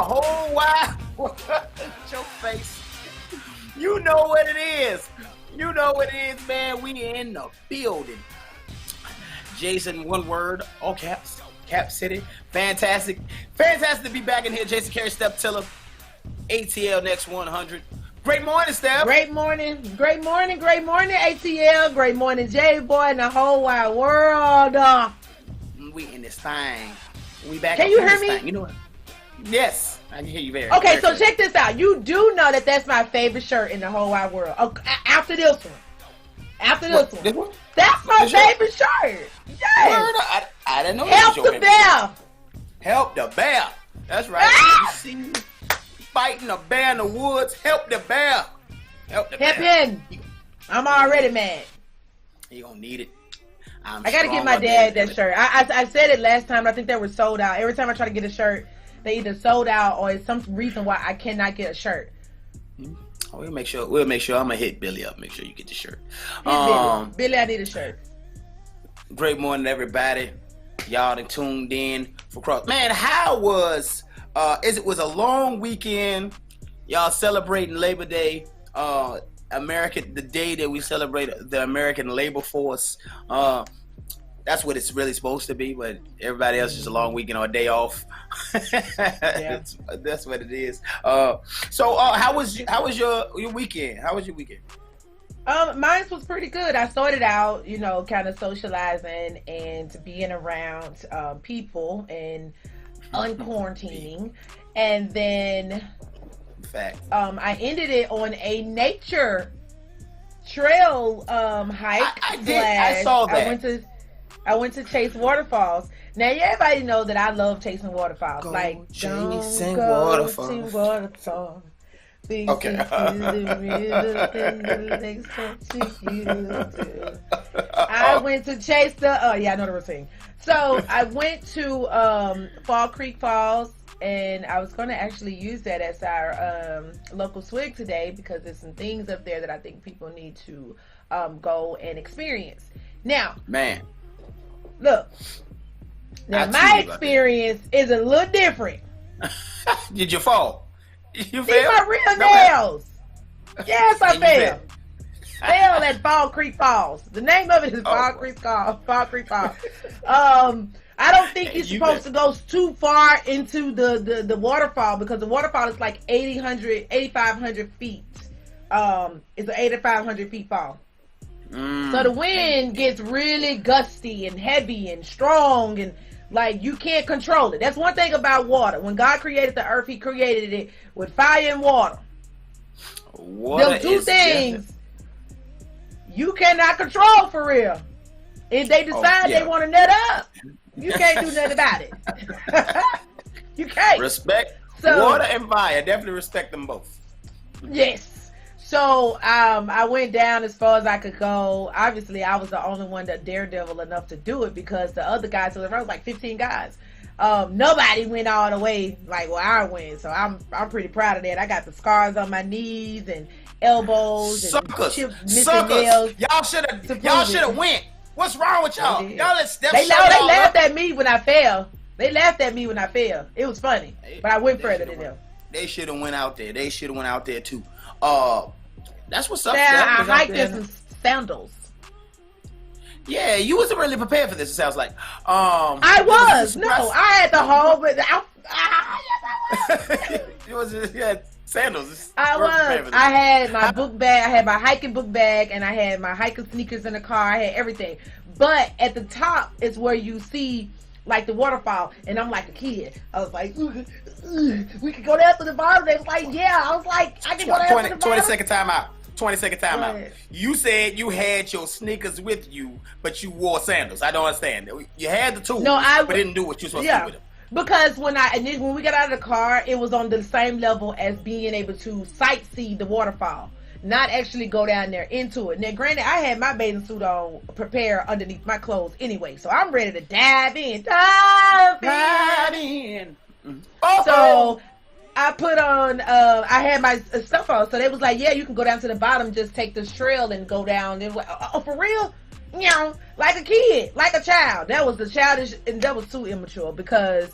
whole wide world. Your face. You know what it is. You know what it is, man. We in the building. Jason, one word, all caps, Cap City. Fantastic. Fantastic to be back in here. Jason Carey, Step Tiller, ATL Next 100. Great morning, Steph. Great morning, ATL. Great morning, J-Boy, and the whole wide world. We in this thing. We back. Can you hear me? Thing. You know what? Yes, I can hear you very. Okay, very so good. check this out. You do know that that's my favorite shirt in the whole wide world. After this one. This one? That's my favorite shirt. Yes. I didn't know. Help the bear. Help the bear. That's right. Ah! You see me fighting a bear in the woods. Help the bear. Help the Help bear. him. I'm already mad. You gonna need it. I gotta get my dad that shirt. I said it last time, but I think they were sold out. Every time I try to get a shirt, they either sold out or it's some reason why I cannot get a shirt. We'll make sure. I'm gonna hit Billy up. Make sure you get the shirt. Billy, I need a shirt. Great morning, everybody. Y'all done tuned in for cross. Man, how was? It was a long weekend. Y'all celebrating Labor Day. The day that we celebrate the American labor force. That's what it's really supposed to be, but everybody else is a long weekend or a day off. Yeah. That's what it is. So how was your weekend? How was your weekend? Mine was pretty good. I started out, kind of socializing and being around people and unquarantining, and then I ended it on a nature trail hike. I did. I saw that. I went to chase waterfalls. Now, everybody knows that I love chasing waterfalls. Chasing waterfalls. Okay. I went to chase I know the routine. So I went to Fall Creek Falls, and I was going to actually use that as our local swig today because there's some things up there that I think people need to go and experience. Now, man, look. Now, my experience is a little different. Did you fall? You See my real nails. Yes, I fell. Fell at Fall Creek Falls. The name of it is Fall Creek Falls. I don't think you're supposed to go too far into the waterfall because the waterfall is like 8,500 feet. It's an 8,500 feet fall. So the wind gets really gusty and heavy and strong, and like you can't control it. That's one thing about water. When God created the earth, He created it with fire and water. Those two things you cannot control for real. If they decide they want to nut up, you can't do nothing about it. You can't. Respect water and fire. Definitely respect them both. Yes. So I went down as far as I could go. Obviously, I was the only one that daredevil enough to do it because the other guys, so there was like 15 guys. Nobody went all the way like where I went. So I'm pretty proud of that. I got the scars on my knees and elbows and missing nails. Y'all should have went. What's wrong with y'all? Y'all let Steph They laughed at me when I fell. It was funny, but I went further than them. They should have went out there. They should have went out there too. That's what's up. I hiked in some sandals. Yeah, you wasn't really prepared for this. It sounds like. I was. No, I had the whole. But It was. You had sandals. I was. I had my book bag. I had my hiking book bag, and I had my hiking sneakers in the car. I had everything. But at the top is where you see like the waterfall, and I'm like a kid. I was like, we could go down to the bottom. They was like, yeah. I was like, I can go down to the bottom. 20-second timeout. 20-second timeout. You said you had your sneakers with you, but you wore sandals. I don't understand. You had the tools, but didn't do what you were supposed to do with them. Because when we got out of the car, it was on the same level as being able to sightsee the waterfall, not actually go down there into it. Now, granted, I had my bathing suit on, prepared underneath my clothes anyway, so I'm ready to dive in. Dive in. So I put on, I had my stuff on, so they was like, yeah, you can go down to the bottom, just take this trail and go down. And oh, for real? Like a kid, like a child. That was the childish, and that was too immature because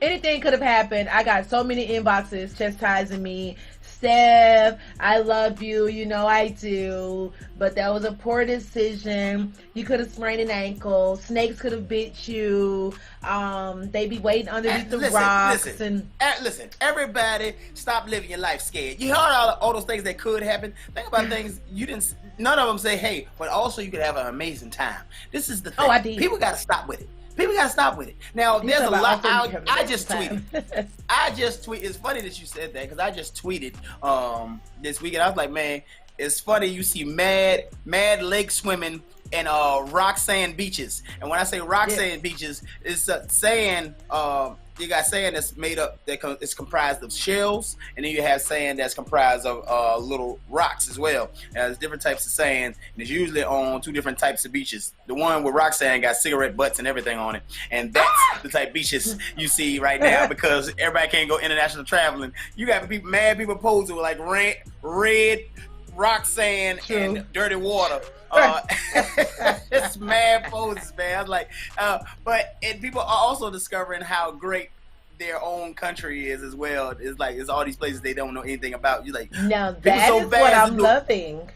anything could have happened. I got so many inboxes chastising me. Steph, I love you, you know I do, but that was a poor decision. You could have sprained an ankle. Snakes could have bit you. They be waiting underneath the rocks. Listen, everybody stop living your life scared. You heard all those things that could happen. Think about things you didn't. None of them say, hey, but also you could have an amazing time. This is the thing. Oh, I did. People got to stop with it. People gotta stop with it. Now, there's a lot. I just tweeted. It's funny that you said that because I just tweeted this weekend. I was like, man, it's funny you see mad lake swimming and rock sand beaches. And when I say rock sand beaches, it's sand. You got sand that's made up it's comprised of shells, and then you have sand that's comprised of little rocks as well. Now, there's different types of sand, and it's usually on two different types of beaches. The one with rock sand got cigarette butts and everything on it, and that's the type of beaches you see right now because everybody can't go international traveling. You got mad people posing with like red rock sand and dirty water. It's mad poses, man. I was like, and people are also discovering how great their own country is as well. It's all these places they don't know anything about. You like now that is what I'm loving.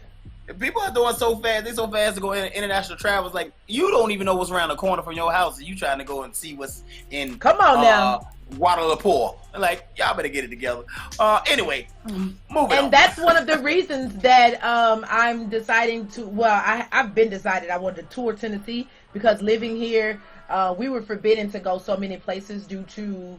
People are doing so fast. They're so fast to go international travel. It's like you don't even know what's around the corner from your house, and you trying to go and see what's in. Come on now. Guadalajara. Like, y'all better get it together. Anyway, moving on. And that's one of the reasons that I'm deciding to, I've been decided I wanted to tour Tennessee because living here, we were forbidden to go so many places due to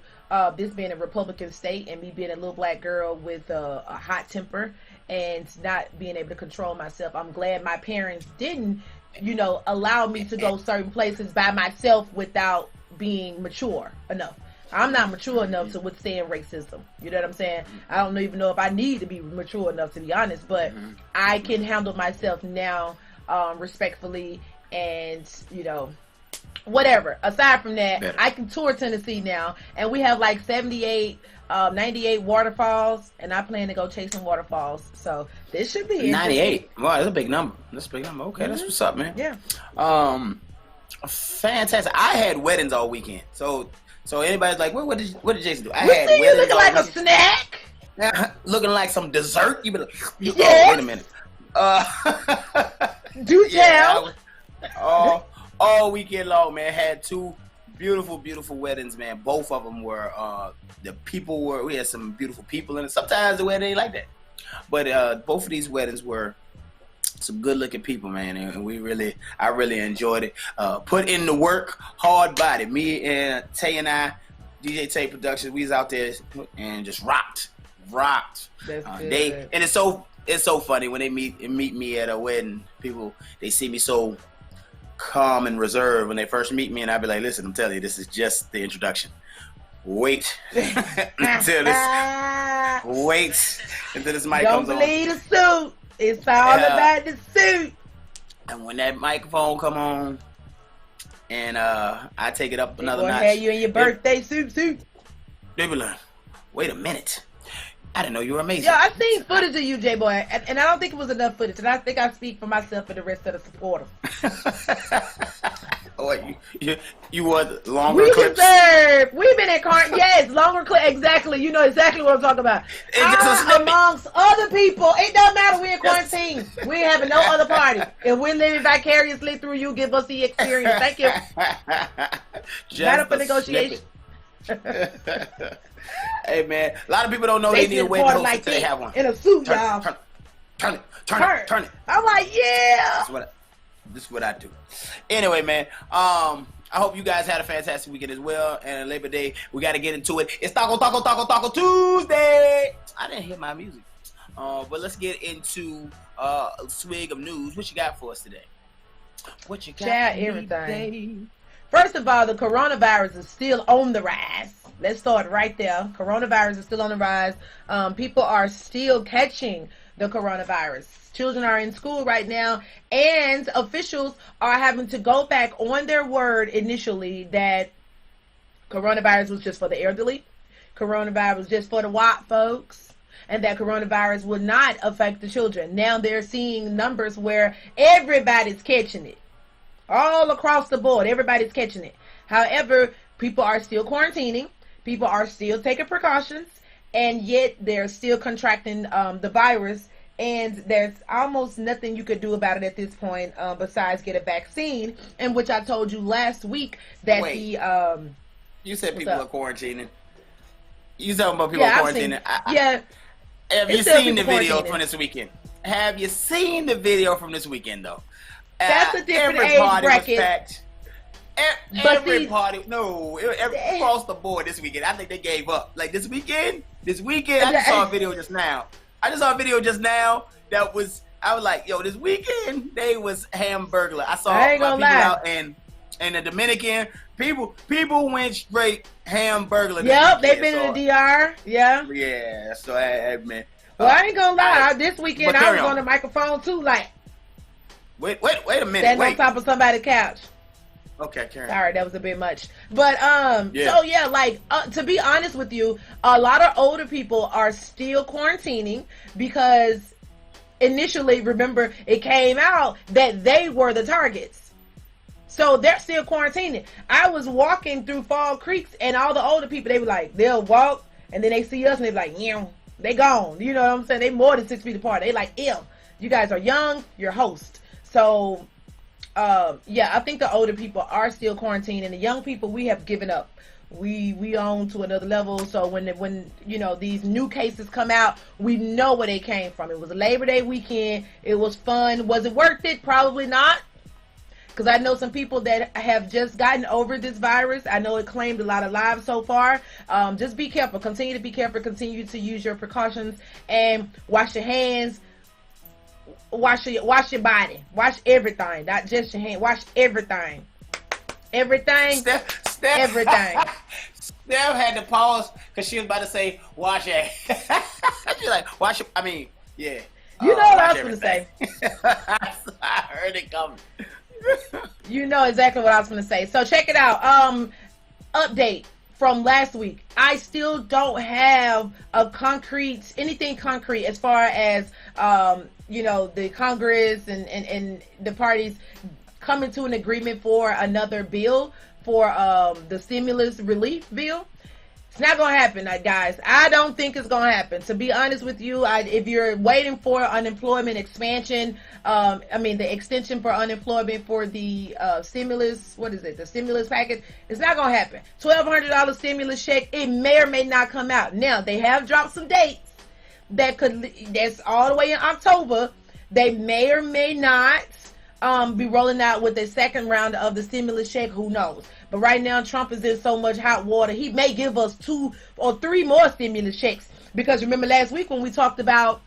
this being a Republican state and me being a little black girl with a hot temper and not being able to control myself. I'm glad my parents didn't, allow me to go certain places by myself without being mature enough. I'm not mature enough to withstand racism. You know what I'm saying? I don't even know if I need to be mature enough, to be honest, but I can handle myself now respectfully and, whatever. Aside from that, I can tour Tennessee now, and we have like 98 waterfalls, and I plan to go chase some waterfalls. So this should be 98. Wow, that's a big number. Okay, that's what's up, man. Yeah. Fantastic. I had weddings all weekend, so anybody's like, what did Jason do? I had weddings. You looking like a snack? Looking like some dessert? You better. Yes. Wait a minute. Do tell. All weekend long, man. Had two beautiful weddings, man. Both of them were we had some beautiful people in it. Sometimes the wedding ain't like that, but both of these weddings were some good looking people, man, and I really enjoyed it. Put in the work, hard body. Me and Tay and I, DJ Tay Productions, we was out there and just rocked. That's good. And it's so funny when they meet me at a wedding. People, they see me so calm and reserved when they first meet me, and I be like, listen, I'm telling you, this is just the introduction. Wait until this mic comes on. Don't believe the suit. It's all about the suit. And when that microphone come on, and I take it up another notch. Have you in your birthday suit. They be like, wait a minute. I didn't know you were amazing. Yeah, I seen footage of you, J-Boy, and I don't think it was enough footage, and I think I speak for myself and the rest of the supporters. Oh, you want longer clips? We've been at yes, longer clips. Exactly. You know exactly what I'm talking about. Amongst other people, it doesn't matter. We're in quarantine. We ain't having no other party, and we're living vicariously through you. Give us the experience. Thank you. Not up for negotiation. Hey man, a lot of people don't know they need a wedding host until they have one. In a suit, y'all. Turn it. I'm like, yeah. This is what I do. Anyway, man, I hope you guys had a fantastic weekend as well. And Labor Day, we got to get into it. It's Taco Tuesday. I didn't hear my music. But let's get into a swig of news. What you got for us today? What you got? Everything. First of all, the coronavirus is still on the rise. Let's start right there. Coronavirus is still on the rise. People are still catching the coronavirus. Children are in school right now, and officials are having to go back on their word initially that coronavirus was just for the elderly, coronavirus was just for the white folks, and that coronavirus would not affect the children. Now they're seeing numbers where everybody's catching it. All across the board, everybody's catching it. However, people are still quarantining. people are still taking precautions, and yet they're still contracting the virus. And there's almost nothing you could do about it at this point besides get a vaccine. In which I told you last week that you said people are quarantining. You talking about people quarantining? Have you seen the video from this weekend? Have you seen the video from this weekend though? That's a different age bracket. Every party, across the board this weekend. I think they gave up. Like this weekend, I just saw a video just now. That was, I was like, yo, this weekend they was Hamburglar. I saw people out in the Dominican. People went straight Hamburglar. Yep, they've been in the DR. Yeah. Yeah. So man. Well, I ain't gonna lie. This weekend I was on the microphone too. Like, wait a minute. Standing on top of somebody's couch. Okay, Karen. Sorry, that was a bit much. But so yeah, like to be honest with you, a lot of older people are still quarantining because initially, remember, it came out that they were the targets. So they're still quarantining. I was walking through Fall Creeks and all the older people, they were like, they'll walk and then they see us and they're like, yeah, they gone. You know what I'm saying? They more than 6 feet apart. They like, ew, you guys are young, you're host. So I think the older people are still quarantined, and the young people, we have given up. We on to another level. So when these new cases come out, we know where they came from. It was a Labor Day weekend. It was fun. Was it worth it? Probably not. Because I know some people that have just gotten over this virus. I know it claimed a lot of lives so far. Just be careful. Continue to be careful. Continue to use your precautions and wash your hands. Wash your body. Wash everything, not just your hand. Wash everything. Everything. Everything. Steph had to pause because she was about to say wash your. She's like wash. I mean, yeah. You know what I was going to say. I heard it coming. You know exactly what I was going to say. So check it out. Update from last week. I still don't have anything concrete as far as the Congress and the parties coming to an agreement for another bill for the stimulus relief bill. It's not going to happen, guys. I don't think it's going to happen. To be honest with you, if you're waiting for unemployment expansion, the extension for unemployment for the stimulus, the stimulus package, it's not going to happen. $1,200 stimulus check, it may or may not come out. Now, they have dropped some dates that's all the way in October. They may or may not be rolling out with the second round of the stimulus check. Who knows? But right now, Trump is in so much hot water. He may give us 2 or 3 more stimulus checks. Because remember last week when we talked about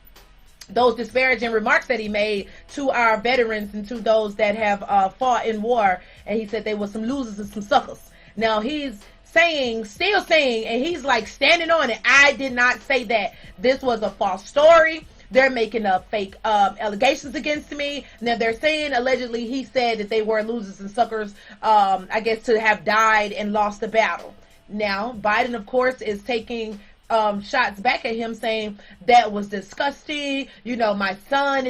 those disparaging remarks that he made to our veterans and to those that have fought in war, and he said they were some losers and some suckers. Now he's still saying, and he's like standing on it. I did not say that. This was a false story. They're making up fake allegations against me. Now they're saying allegedly he said that they were losers and suckers, I guess to have died and lost the battle. Now Biden, of course, is taking shots back at him, saying that was disgusting. My son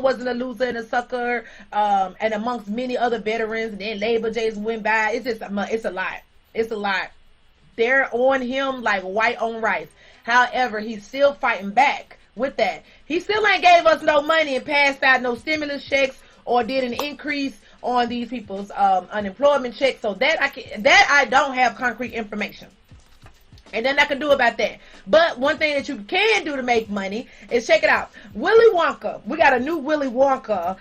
wasn't a loser and a sucker, and amongst many other veterans. And then Labor Days went by. It's a lot. It's a lot. They're on him like white on rice. However, he's still fighting back with that. He still ain't gave us no money and passed out no stimulus checks or did an increase on these people's unemployment checks. So that I don't have concrete information. And then I can do about that. But one thing that you can do to make money is check it out. Willy Wonka. We got a new Willy Wonka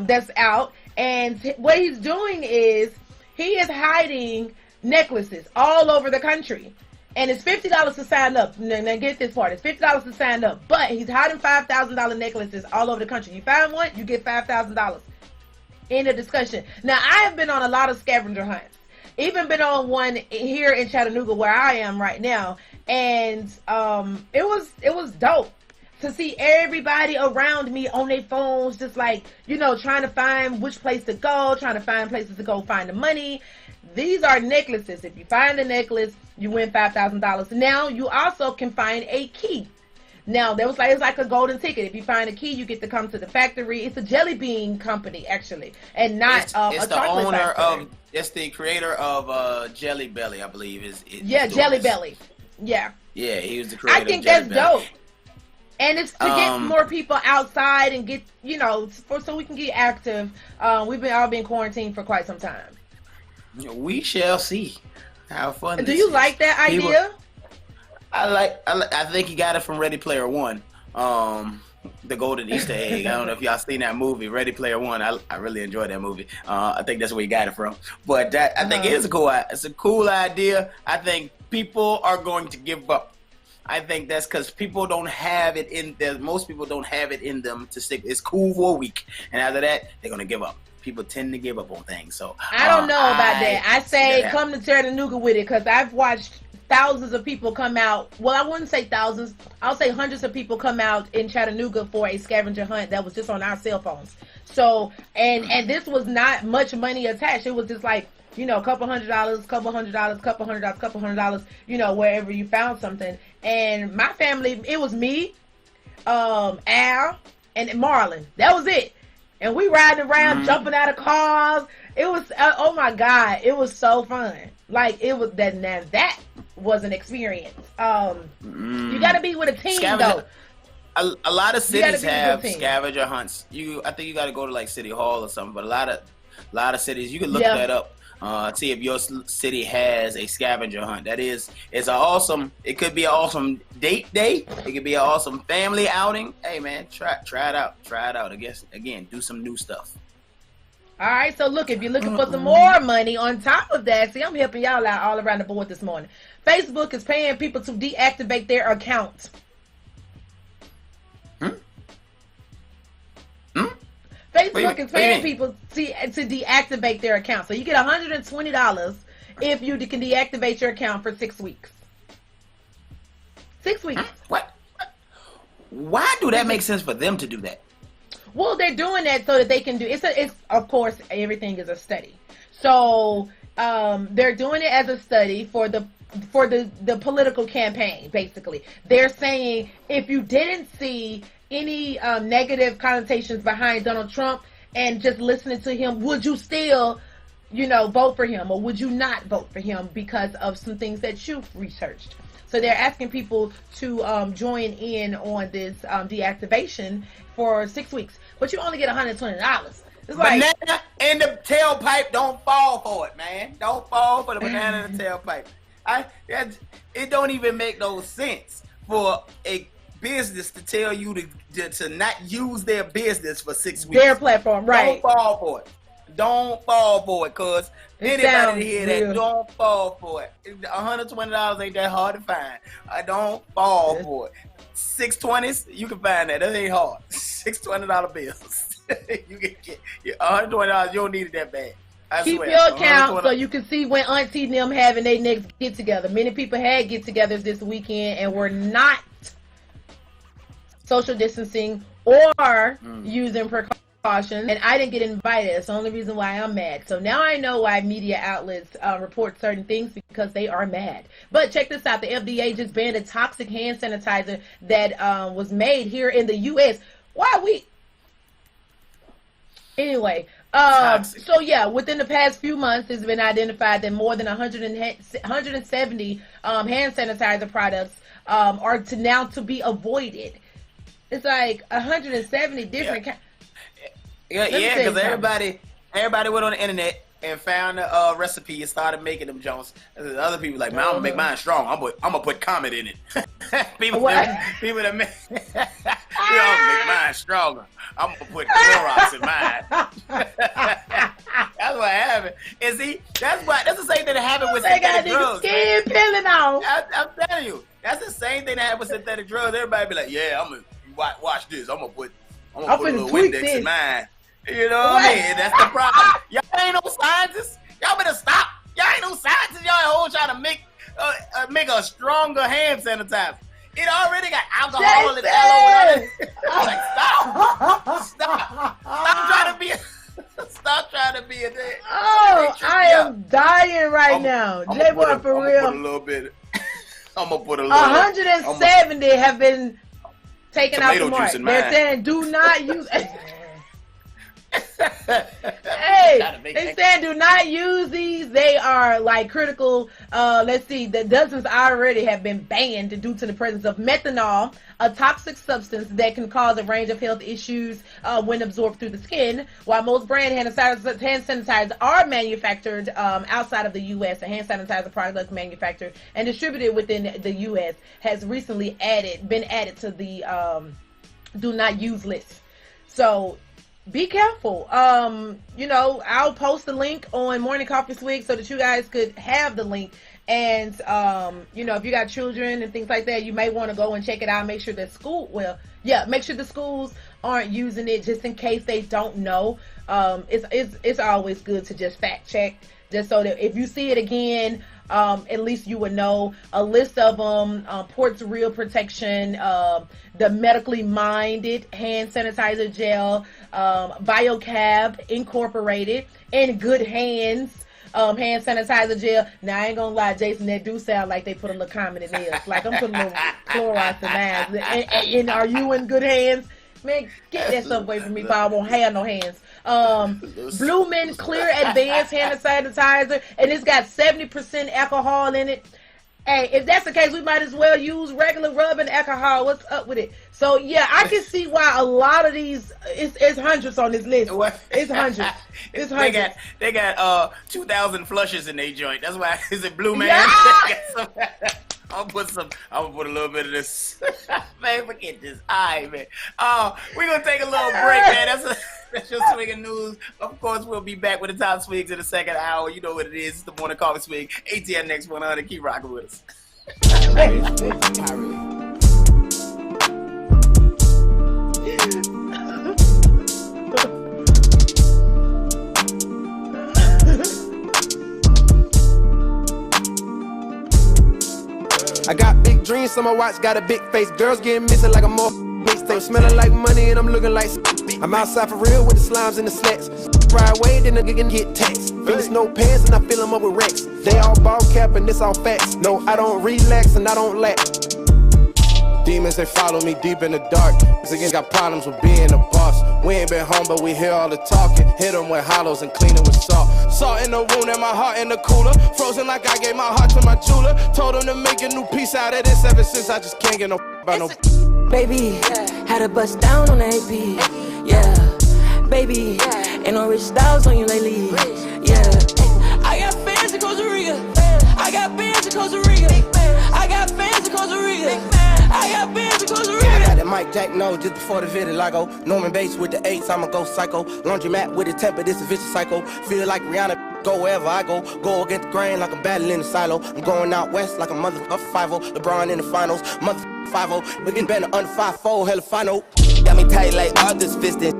that's out. And what he's doing is he is hiding necklaces all over the country. And it's $50 to sign up. Now get this part. It's $50 to sign up. But he's hiding $5,000 necklaces all over the country. You find one, you get $5,000. End of discussion. Now, I have been on a lot of scavenger hunts. Even been on one here in Chattanooga where I am right now. And it was dope to see everybody around me on their phones just like, trying to find which place to go, trying to find places to go find the money. These are necklaces. If you find a necklace, you win $5,000. Now, you also can find a key. Now there was like it's like a golden ticket. If you find a key, you get to come to the factory. It's a jelly bean company actually, and not it's a the chocolate owner factory. it's the creator of Jelly Belly, I believe. Yeah, Jelly Belly. Yeah. Yeah, he was the creator. I think of Jelly that's Belly. dope. And it's to get more people outside and get, so we can get active. We've been quarantined for quite some time. We shall see how fun. Do you like that idea? I think he got it from Ready Player One. The golden Easter egg. I don't know if y'all seen that movie, Ready Player One. I really enjoyed that movie. I think that's where he got it from. But I think it is it's a cool idea. I think people are going to give up. I think that's because people don't have it in them. Most people don't have it in them to stick. It's cool for a week, and after that, they're gonna give up. People tend to give up on things. So I don't know about that. I say come to Chattanooga with it because I've watched thousands of people come out. Well, I wouldn't say thousands. I'll say hundreds of people come out in Chattanooga for a scavenger hunt that was just on our cell phones. So and this was not much money attached. It was just like, a couple $100, couple $100, wherever you found something. And my family, it was me, Al, and Marlon. That was it. And we riding around, jumping out of cars. It was, oh my God, it was so fun. Like, it was, that was an experience. You got to be with a team, though. A lot of cities have scavenger hunts. I think you got to go to like City Hall or something, but a lot of cities, you can look that up. See if your city has a scavenger hunt. It's it could be an awesome date day. It could be an awesome family outing. Hey man, try it out. Try it out. Again, do some new stuff. All right, so look, if you're looking for some more money on top of that, see, I'm helping y'all out all around the board this morning. Facebook is paying people to deactivate their accounts. Facebook is paying people to deactivate their account. So you get $120 if you can deactivate your account for 6 weeks. 6 weeks. What? Why do that make sense for them to do that? Well, they're doing that so that they can do it's of course everything is a study. So they're doing it as a study for the political campaign. Basically, they're saying if you didn't see any negative connotations behind Donald Trump and just listening to him, would you still, vote for him, or would you not vote for him because of some things that you've researched? So they're asking people to join in on this deactivation for 6 weeks, but you only get $120. It's like, banana in the tailpipe, don't fall for it, man. Don't fall for the banana in the tailpipe. It don't even make no sense for a business to tell you to not use their business for 6 weeks. Their platform, right? Don't fall for it. Don't fall for it, cause anybody to hear that, don't fall for it. $120 ain't that hard to find. Don't fall for it. 620s, you can find that. That ain't hard. $620 bills. You can get $120. You don't need it that bad. Keep your account so you can see when Auntie and them having their next get together. Many people had get togethers this weekend and were not social distancing or using precautions, and I didn't get invited. That's the only reason why I'm mad. So now I know why media outlets report certain things, because they are mad. But check this out. The FDA just banned a toxic hand sanitizer that was made here in the U.S. Anyway, so yeah, within the past few months, it's been identified that more than 170 hand sanitizer products are now to be avoided. It's like 170 different kinds. Yeah, because everybody went on the internet and found a recipe and started making them Jones. The other people like, man, I'm gonna make mine strong. I'm gonna put Comet in it. people that make make mine stronger. I'm gonna put Clorox in mine. That's what happened. And see, that's the same thing that happened with synthetic drugs. Skin peeling off. I'm telling you, that's the same thing that happened with synthetic drugs. Everybody be like, yeah, I'm gonna watch this. I'm gonna put a little Windex in mine. You know what I mean? That's the problem. Y'all ain't no scientists. Y'all better stop. Y'all ain't no scientists. Y'all all trying to make a stronger hand sanitizer. It already got alcohol and all over it. I'm like, stop trying to be a day. Oh, I am dying right now. J-Boy, for real. I'm gonna put a little bit. I'm gonna put a little. 170 have been taken out the mark. They're saying do not use. Hey, they said do not use these. They are like critical. Let's see, the dozens already have been banned due to the presence of methanol, a toxic substance that can cause a range of health issues when absorbed through the skin. While most brand hand sanitizers are manufactured outside of the U.S., a hand sanitizer product manufactured and distributed within the U.S. has recently been added to the do not use list. So be careful. I'll post the link on Morning Coffee Swig so that you guys could have the link. And, if you got children and things like that, you may want to go and check it out. Make sure that make sure the schools aren't using it just in case they don't know. It's always good to just fact check, just so that if you see it again, at least you would know. A list of them: Port's Real Protection, the Medically Minded hand sanitizer gel, BioCab Incorporated, In Good Hands hand sanitizer gel. Now I ain't gonna lie, Jason, that do sound like they put a little comment in there. Like I'm putting a little Clorox in mine. And are you in good hands? Man, get that stuff away from me, Bob. I won't have no hands. Blue Men Clear Advanced Hand Sanitizer, and it's got 70% alcohol in it. Hey, if that's the case, we might as well use regular rubbing alcohol. What's up with it? So yeah, I can see why a lot of these it's hundreds on this list. It's hundreds. It's hundreds. They got 2,000 flushes in their joint. That's why is it Blue Man? Yeah! I'm gonna put a little bit of this. Man, forget this. Alright, man. We're gonna take a little break, man. That's your Swig of News. Of course, we'll be back with the top swigs in the second hour. You know what it is. It's the Morning Coffee Swig. ATN Next 100. Keep rocking with us. I got big dreams, so my watch got a big face. Girls getting missing like a more mixtape. Smelling like money and I'm looking like I'm outside for real with the slimes and the slats. Ride away, then nigga can get taxed. Finish no pants and I fill them up with racks. They all ball cap and this all facts. No, I don't relax and I don't lack. Demons, they follow me deep in the dark. Niggas got problems with being a boss. We ain't been home, but we hear all the talking. Hit them with hollows and clean it with salt. Salt in the wound and my heart in the cooler. Frozen like I gave my heart to my jeweler. Told him to make a new piece out of this. Ever since I just can't get no about no. Baby, had a bust down on the AP. Yeah, baby, ain't no rich styles on you lately. Yeah, I got fans in Costa Rica. I got bands in Costa Rica. I got fans in Costa Rica. I got bands in Costa Rica. I got that Mike Jack nose just before the vitiligo. Norman Bates with the 8s, I'ma go psycho. Laundromat with the temper, this a vicious cycle. Feel like Rihanna, go wherever I go. Go against the grain like I'm battling the silo. I'm going out west like a motherfucker 5-0. LeBron in the finals, motherfucker 5-0. We getting better under 5-4, hella final. Got me tight like August fisting.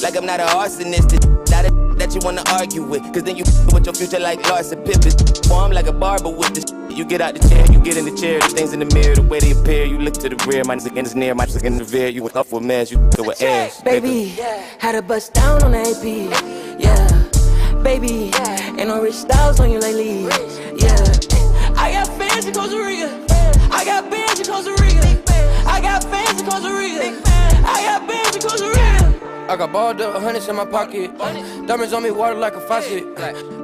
Like I'm not an arsonist. Not a that you wanna argue with. Cause then you with your future like Larson Pippen. Form like a barber with this. You get out the chair, you get in the chair. The things in the mirror, the way they appear. You look to the rear, my nigga is near, my nigga in the rear. You up with mess, you with ass. Baby, had a bust down on the AP. Yeah, baby, ain't no rich styles on you lately. Yeah, I got fans in Costa Rica. I got bands in Costa Rica. I got fans in Costa Rica. I got bands in Costa Rica. I got balled up, 100s in my pocket. Diamonds on me, water like a faucet.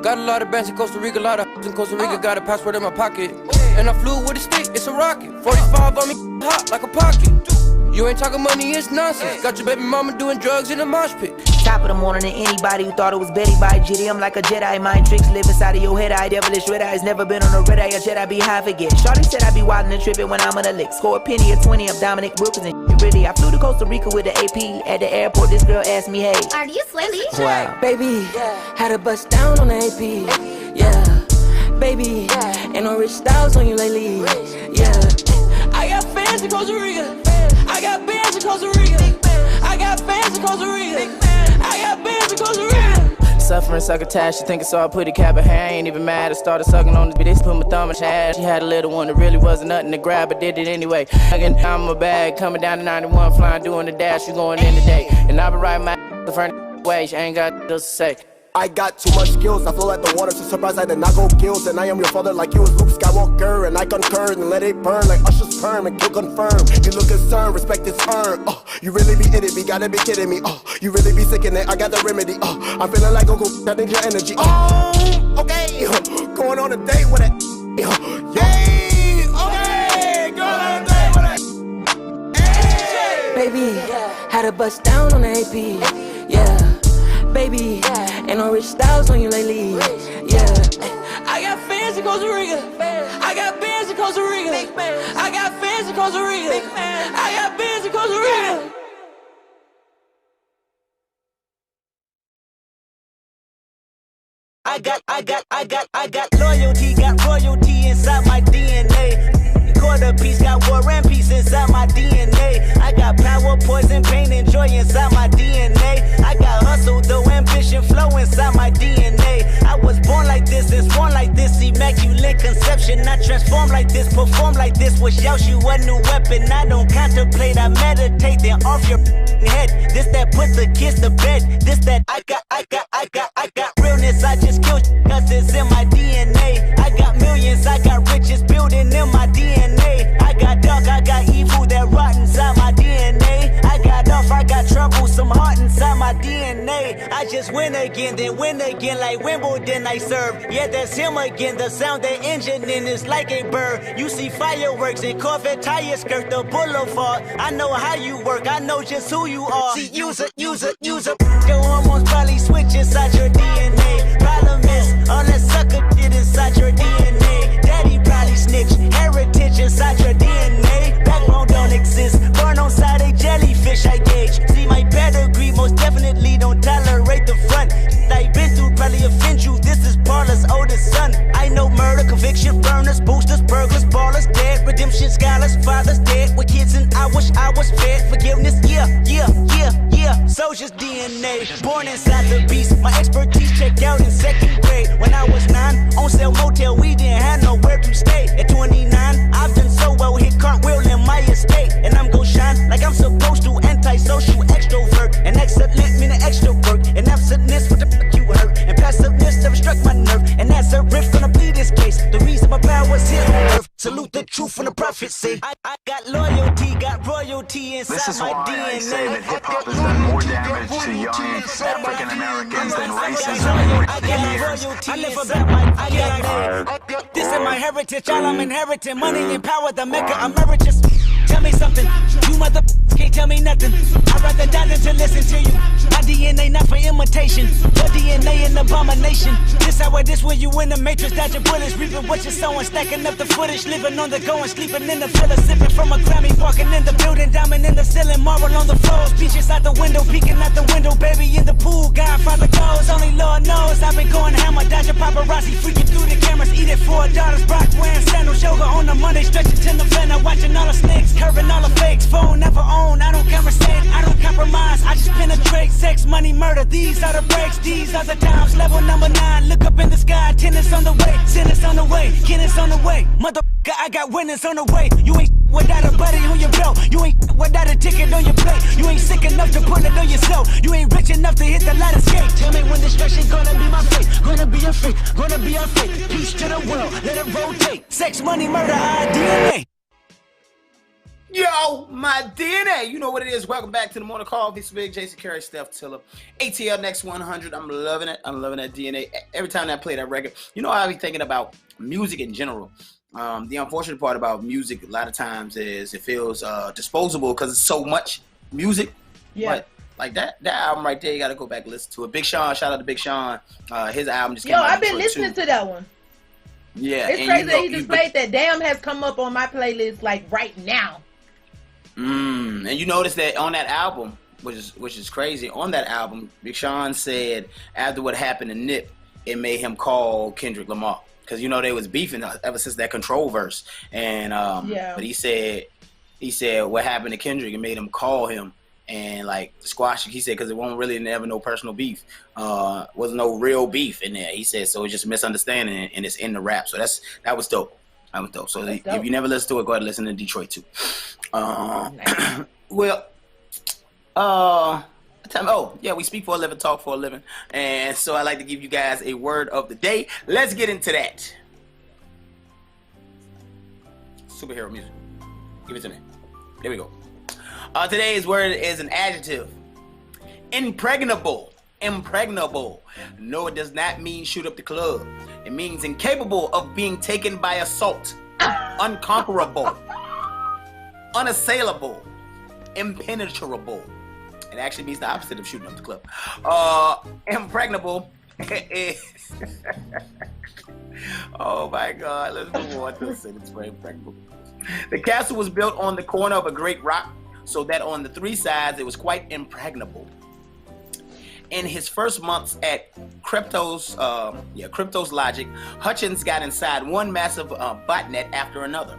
Got a lot of bands in Costa Rica, a lot of in Costa Rica. Got a passport in my pocket. And I flew with a stick, it's a rocket. 45 on me, hot like a pocket. You ain't talking money, it's nonsense. Got your baby mama doing drugs in a mosh pit. Top of the morning to anybody who thought it was Betty by Jitty. I'm like a Jedi, mind tricks live inside of your head. I devilish red eyes, never been on a red eye. A Jedi be high forget. Shorty said I be wildin' and trippin' when I'm on a lick. Score a penny or 20 of Dominic Wilkins and you ready. I flew to Costa Rica with the AP. At the airport, this girl asked me, hey, are you Swilly? Wow. Baby, had a bust down on the AP. Yeah, baby, ain't no rich styles on you lately. Yeah, I got fans in Costa Rica. I got bands in Costa Rica. I got fans in Costa Rica. I got bands in Costa Rica. Suffering, succotash, she think it's all pretty cap, but hey, I ain't even mad. I started sucking on this bitch, put my thumb in her ass. She had a little one that really wasn't nothing to grab, but did it anyway. Hugging down my bag, coming down to 91, flying, doing the dash, you going in today. And I been riding my the front way, she ain't got else to say. I got too much skills, I flow like the water, so surprised I did not go kills. And I am your father like you was Luke Skywalker. And I concur and let it burn like Usher's perm and kill confirm. You look concerned, respect is earned. You really be in it, be gotta be kidding me. You really be sick in it, I got the remedy. I'm feeling like Goku, I think your energy. Okay, going on a date with it. Yay, okay, going on a date with it. Hey. Baby, had to bust down on the AP. Yeah. Baby, ain't no rich styles on you lately. Yeah, I got fans in Costa Rica. I got bands in Costa Rica. I got fans in Costa Rica. I got bands in Costa Rica. I got loyalty, got royalty inside my DNA. Quarter piece, got war and peace inside my DNA. I got power, poison, pain, and joy inside my DNA. I got hustle, though, ambition, flow inside my DNA. I was born like this and sworn like this, immaculate conception. I transform like this, perform like this, wish out you a new weapon. I don't contemplate, I meditate, then off your head. This that put the kids to bed. This that I got realness. I just kill cause it's in my DNA. I got millions, I got riches building in my DNA. I got dark, I got evil that rot inside my DNA. I got off, I got trouble, some heart inside my DNA. I just win again, then win again like Wimbledon I serve. Yeah, that's him again, the sound that engine in is like a bird. You see fireworks and Corvette tires skirt the boulevard. I know how you work, I know just who you are. See, use it. Your hormones probably switch inside your DNA. Problem is, all that sucker shit inside your DNA. Daddy probably snitch, heritage inside your DNA. Backbone don't exist, born on side a jellyfish I gauge. See my pedigree, most definitely don't tolerate the front. I've been through probably offend you, this is Paula's oldest son. I know murder, conviction, burners, boosters, burglars, ballers, dead, redemption, scholars, fathers dead, with kids and I wish I was fed. Forgiveness, yeah. Soldier's DNA, born inside the beast. My expertise checked out in second grade. When I was 9, on sale motel, we didn't have nowhere to stay. At 29, I've done so well, hit cartwheel in my estate. And I'm gon' shine like I'm supposed to, antisocial extrovert. And excellent meaning extra work. And absentness, what the fuck you hurt. And passiveness never struck my nerve. And that's a riff gonna be this case. The reason my power's here on earth. Salute the truth from the prophecy. I got loyalty, got royalty inside This is my why DNA. I say that hip-hop has done more damage to young African Americans than racism This is my heritage, all I'm inheriting. Money and power, the Mecca emeritus. Tell me something, you mother can't tell me nothing. I'd rather die than to listen to you. My DNA not for imitation, your DNA an abomination. This how it is when you in the matrix, dodging bullets, reaping what you're sowing, stacking up the footage, living on the go and sleeping in the villa, sipping from a Grammy, walking in the building, diamond in the ceiling, marble on the floors, beaches out the window, peeking out the window, baby in the pool, Godfather goes, only Lord knows. I've been going hammer, dodging paparazzi, freaking through the cameras, eating 4 daughters, Brock wearing sandals, yoga on the Monday, stretching to November, watching all the snakes, curving all the fakes, phone never own, I don't conversate, I don't compromise, I just penetrate, sex, money, murder, these are the breaks, these are the times, level number 9, look up in the sky, tennis on the way, sinners on the way, Guinness on the way, motherfucker, I got winners on the way, you ain't without a buddy on your belt, you ain't without a ticket on your plate, you ain't sick enough to put it on yourself, you ain't rich enough to hit the ladder skate, tell me when destruction gonna be my fate, gonna be a fate, peace to the world, let it rotate, sex, money, murder, our DNA. Yo, my DNA. You know what it is. Welcome back to the Morning Call. Be Swig, Jason Carey, Steph Tiller. ATL Next 100. I'm loving it. I'm loving that DNA. Every time I play that record, you know, I be thinking about music in general. The unfortunate part about music a lot of times is it feels disposable because it's so much music. Yeah. But like that album right there, you got to go back and listen to it. Big Sean, shout out to Big Sean. His album just came out. Yo, I've been listening to that one. Yeah. It's crazy that he just played that. Damn has come up on my playlist like right now. And you notice that on that album, which is crazy, on that album, Big Sean said after what happened to Nip, it made him call Kendrick Lamar. Because, you know, they was beefing ever since that Control verse. And but he said what happened to Kendrick, it made him call him and like squash it. He said because it wasn't really never no personal beef. Wasn't no real beef in there. He said so it's just a misunderstanding and it's in the rap. So that was dope. That was dope. So if you never listen to it, go ahead and listen to Detroit too. Well, I Oh, yeah, we speak for a living, talk for a living. And so I like to give you guys a word of the day. Let's get into that. Superhero music. Give it to me. There we go. Today's word is an adjective. Impregnable. Impregnable. No, it does not mean shoot up the club. It means incapable of being taken by assault. Unconquerable. Unassailable. Impenetrable. It actually means the opposite of shooting up the club. Impregnable is... Oh my God, let's move on to the sentence for impregnable. The castle was built on the corner of a great rock, so that on the three sides it was quite impregnable. In his first months at Crypto's Logic, Hutchins got inside one massive botnet after another.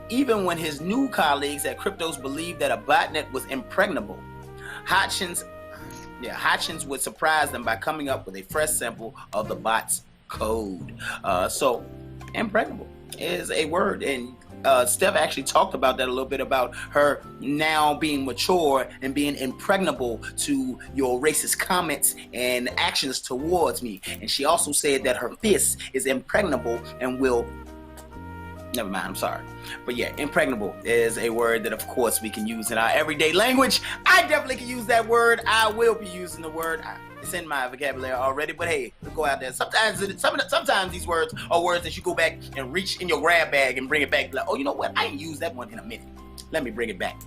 Even when his new colleagues at Crypto's believed that a botnet was impregnable, Hutchins would surprise them by coming up with a fresh sample of the bot's code. So, impregnable is a word, and Steph actually talked about that a little bit, about her now being mature and being impregnable to your racist comments and actions towards me. And she also said that her fist is impregnable and will... Never mind, I'm sorry. But yeah, impregnable is a word that, of course, we can use in our everyday language. I definitely can use that word. I will be using the word. It's in my vocabulary already, but hey, we'll go out there. Sometimes these words are words that you go back and reach in your grab bag and bring it back. Like, oh, you know what? I ain't used that one in a minute. Let me bring it back.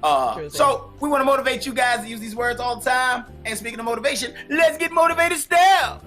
So we want to motivate you guys to use these words all the time. And speaking of motivation, let's get motivated still.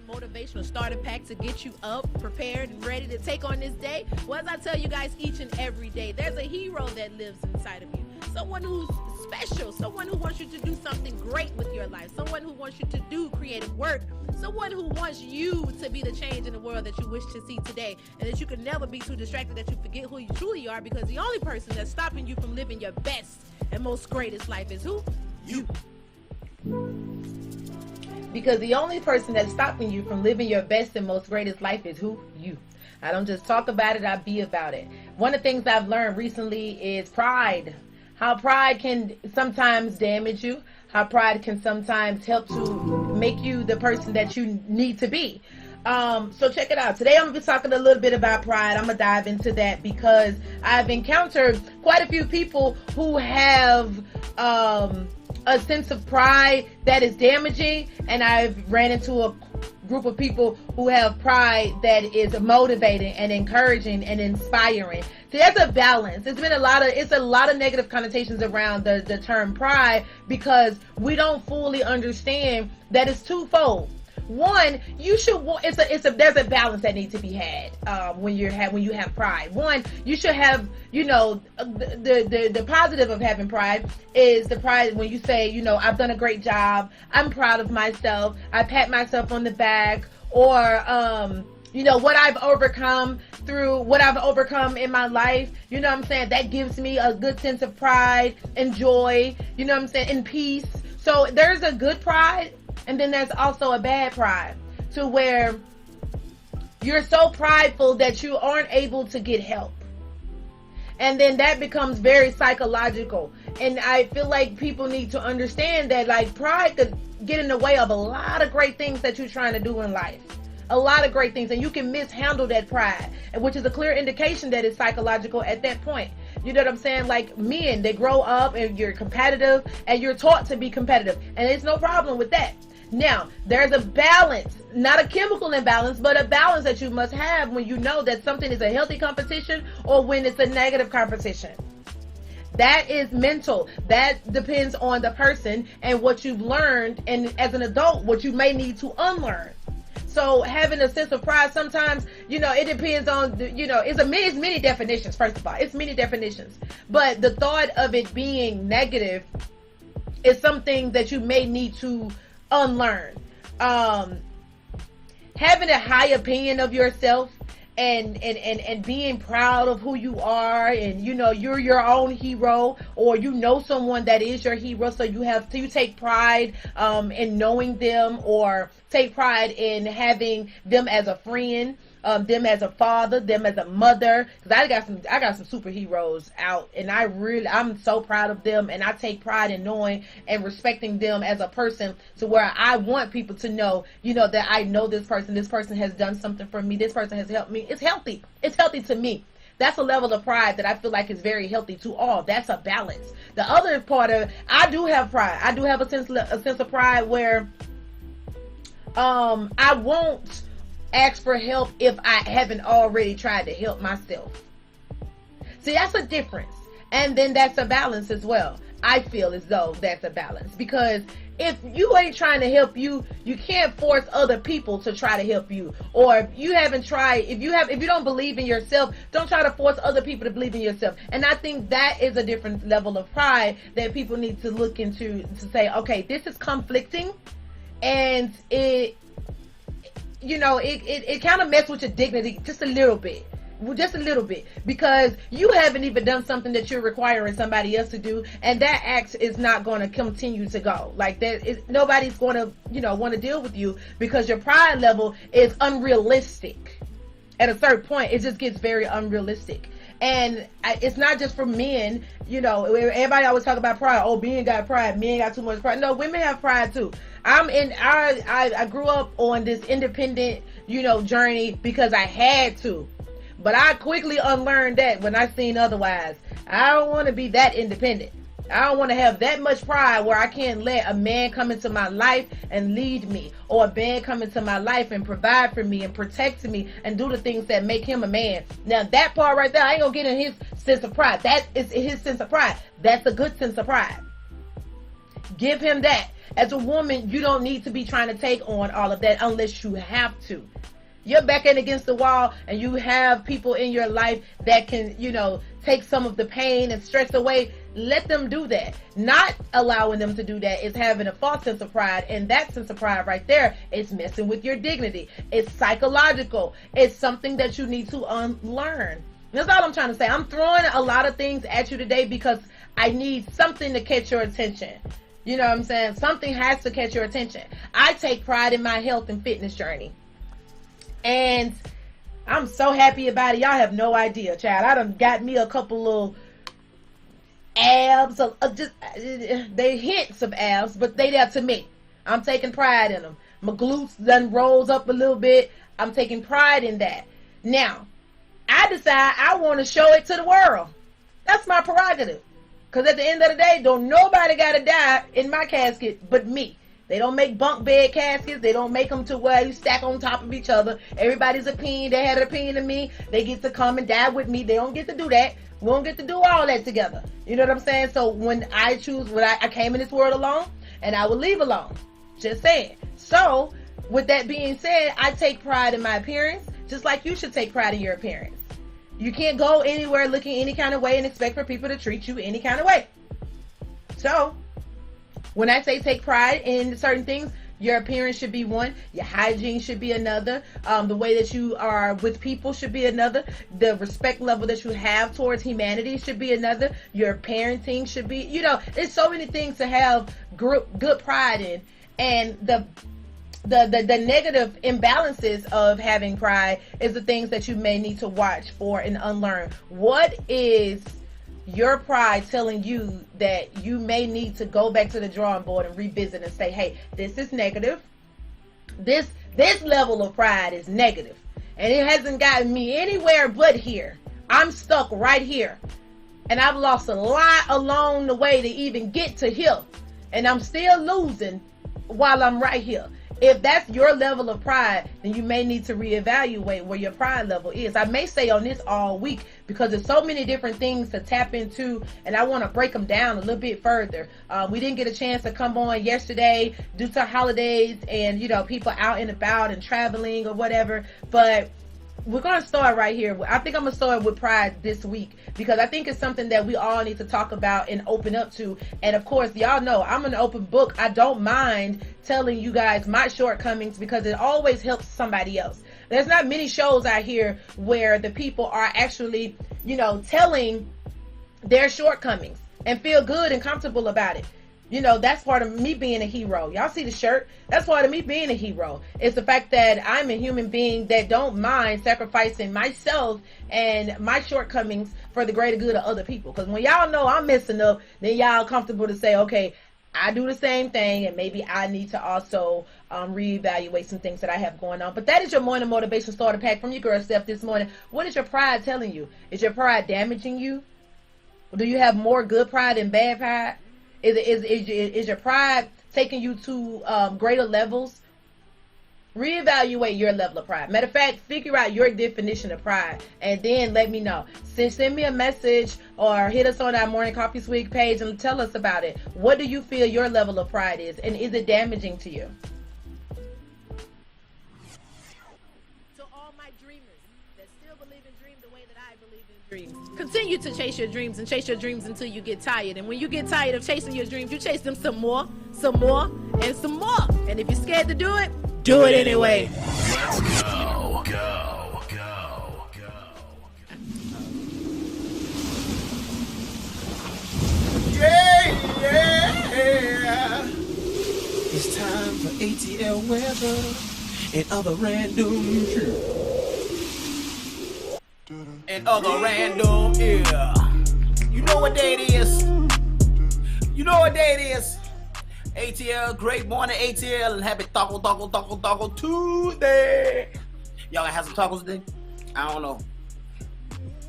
Motivational starter pack to get you up, prepared, and ready to take on this day. Well, as I tell you guys each and every day, there's a hero that lives inside of you. Someone who's special, someone who wants you to do something great with your life, someone who wants you to do creative work, someone who wants you to be the change in the world that you wish to see today, and that you can never be too distracted that you forget who you truly are, because the only person that's stopping you from living your best and most greatest life is who? You. Because the only person that's stopping you from living your best and most greatest life is who? You. I don't just talk about it, I be about it. One of the things I've learned recently is pride. How pride can sometimes damage you. How pride can sometimes help to make you the person that you need to be. So check it out. Today I'm going to be talking a little bit about pride. I'm going to dive into that because I've encountered quite a few people who have a sense of pride that is damaging, and I've ran into a group of people who have pride that is motivating and encouraging and inspiring. So there's a balance. It's a lot of negative connotations around the term pride, because we don't fully understand that it's twofold. One, there's a balance that needs to be had when you have pride. One, you should have, the positive of having pride is the pride when you say, I've done a great job, I'm proud of myself, I pat myself on the back, or what I've overcome in my life, that gives me a good sense of pride and joy, and peace. So there's a good pride. And then there's also a bad pride, to where you're so prideful that you aren't able to get help. And then that becomes very psychological. And I feel like people need to understand that, like, pride could get in the way of a lot of great things that you're trying to do in life. A lot of great things. And you can mishandle that pride, which is a clear indication that it's psychological at that point. You know what I'm saying? Like men, they grow up and you're competitive and you're taught to be competitive. And there's no problem with that. Now, there's a balance, not a chemical imbalance, but a balance that you must have when you know that something is a healthy competition or when it's a negative competition. That is mental. That depends on the person and what you've learned, and as an adult, what you may need to unlearn. So having a sense of pride, sometimes, it depends on, it's many definitions, first of all. It's many definitions. But the thought of it being negative is something that you may need to unlearn. Having a high opinion of yourself and being proud of who you are, and you're your own hero, or someone that is your hero, so you take pride in knowing them, or take pride in having them as a friend, them as a father, them as a mother, because I got some superheroes out, and I'm so proud of them, and I take pride in knowing and respecting them as a person, to where I want people to know, that I know this person has done something for me, this person has helped me. It's healthy to me. That's a level of pride that I feel like is very healthy to all. That's a balance. The other part of, I do have pride. I do have a sense of pride where I won't ask for help if I haven't already tried to help myself. See, that's a difference. And then that's a balance as well. I feel as though that's a balance, because if you ain't trying to help you, you can't force other people to try to help you. Or if you haven't tried, if you don't believe in yourself, don't try to force other people to believe in yourself. And I think that is a different level of pride that people need to look into, to say, okay, this is conflicting, and it kind of messes with your dignity just a little bit. Because you haven't even done something that you're requiring somebody else to do, and that act is not going to continue to go like that. Nobody's going to want to deal with you, because your pride level is unrealistic. At a certain point, it just gets very unrealistic. And it's not just for men. Everybody always talk about pride. Oh, men got pride, men got too much pride. No, women have pride too. I grew up on this independent journey because I had to. But I quickly unlearned that when I seen otherwise. I don't want to be that independent. I don't want to have that much pride where I can't let a man come into my life and lead me, or a man come into my life and provide for me and protect me and do the things that make him a man. Now that part right there, I ain't gonna get in his sense of pride. That is his sense of pride. That's a good sense of pride. Give him that. As a woman, you don't need to be trying to take on all of that unless you have to. You're backing against the wall, and you have people in your life that can, take some of the pain and stress away. Let them do that. Not allowing them to do that is having a false sense of pride, and that sense of pride right there is messing with your dignity. It's psychological. It's something that you need to unlearn. That's all I'm trying to say. I'm throwing a lot of things at you today because I need something to catch your attention. You know what I'm saying? Something has to catch your attention. I take pride in my health and fitness journey. And I'm so happy about it. Y'all have no idea, child. I done got me a couple little abs, they hints of abs, but they there to me. I'm taking pride in them. My glutes done rolls up a little bit. I'm taking pride in that. Now, I decide I want to show it to the world. That's my prerogative. Because at the end of the day, don't nobody got to die in my casket but me. They don't make bunk bed caskets. They don't make them to where you stack on top of each other. Everybody's opinion. They had an opinion of me. They get to come and die with me. They don't get to do that. We don't get to do all that together. You know what I'm saying? So when I choose, I came in this world alone, and I will leave alone. Just saying. So with that being said, I take pride in my appearance, just like you should take pride in your appearance. You can't go anywhere looking any kind of way and expect for people to treat you any kind of way. So when I say take pride in certain things, your appearance should be one. Your hygiene should be another. The way that you are with people should be another. The respect level that you have towards humanity should be another. Your parenting should be, there's so many things to have good pride in. And the negative imbalances of having pride is the things that you may need to watch for and unlearn. What is your pride telling you that you may need to go back to the drawing board and revisit and say, hey, this is negative. This level of pride is negative, and it hasn't gotten me anywhere but here. I'm stuck right here, and I've lost a lot along the way to even get to here, and I'm still losing while I'm right here. If that's your level of pride, then you may need to reevaluate where your pride level is. I may stay on this all week because there's so many different things to tap into, and I want to break them down a little bit further. We didn't get a chance to come on yesterday due to holidays and, people out and about and traveling or whatever, but we're going to start right here. I think I'm going to start with pride this week because I think it's something that we all need to talk about and open up to. And of course, y'all know I'm an open book. I don't mind telling you guys my shortcomings because it always helps somebody else. There's not many shows out here where the people are actually, telling their shortcomings and feel good and comfortable about it. that's part of me being a hero. Y'all see the shirt? That's part of me being a hero. It's the fact that I'm a human being that don't mind sacrificing myself and my shortcomings for the greater good of other people. Because when y'all know I'm messing up, then y'all comfortable to say, okay, I do the same thing, and maybe I need to also reevaluate some things that I have going on. But that is your morning motivation starter pack from your girl Steph this morning. What is your pride telling you? Is your pride damaging you? Do you have more good pride than bad pride? Is your pride taking you to greater levels? Reevaluate your level of pride. Matter of fact, figure out your definition of pride, and then let me know. Send me a message or hit us on our Morning Coffee Swig page and tell us about it. What do you feel your level of pride is, and is it damaging to you? To all my dreamers that still believe in dreams the way that I believe in dreams, continue to chase your dreams and chase your dreams until you get tired. And when you get tired of chasing your dreams, you chase them some more, and some more. And if you're scared to do it, do it anyway. Let's go. Yeah. It's time for ATL weather and other random And other random, yeah. You know what day it is. ATL, great morning ATL, and happy Taco Tuesday. Y'all gonna have some tacos today? I don't know.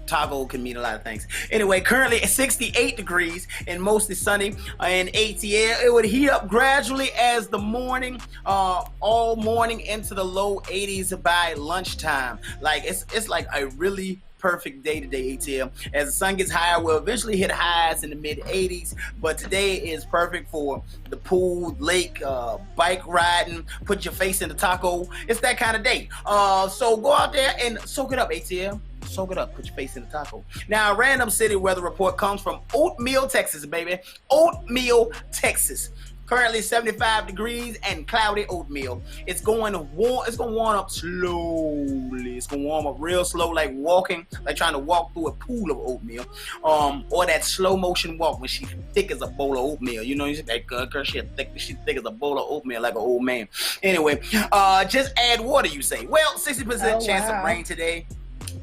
Taco can mean a lot of things. Anyway, currently at 68 degrees and mostly sunny in ATL. It would heat up gradually as the morning, all morning into the low 80s by lunchtime. Like it's like a really perfect day today, ATL. As the sun gets higher, we'll eventually hit highs in the mid 80s, but today is perfect for the pool, lake, bike riding, put your face in the taco. It's that kind of day. So go out there and soak it up, ATL. Soak it up, put your face in the taco. Now, a random city weather report comes from Oatmeal, Texas, baby. Oatmeal, Texas. Currently 75 degrees and cloudy Oatmeal. It's going to warm up slowly. It's going to warm up real slow, like trying to walk through a pool of oatmeal. Or that slow motion walk when she's thick as a bowl of oatmeal. You know, you see that girl, she's thick as a bowl of oatmeal like an old man. Anyway, just add water, you say. Well, 60% chance of rain today.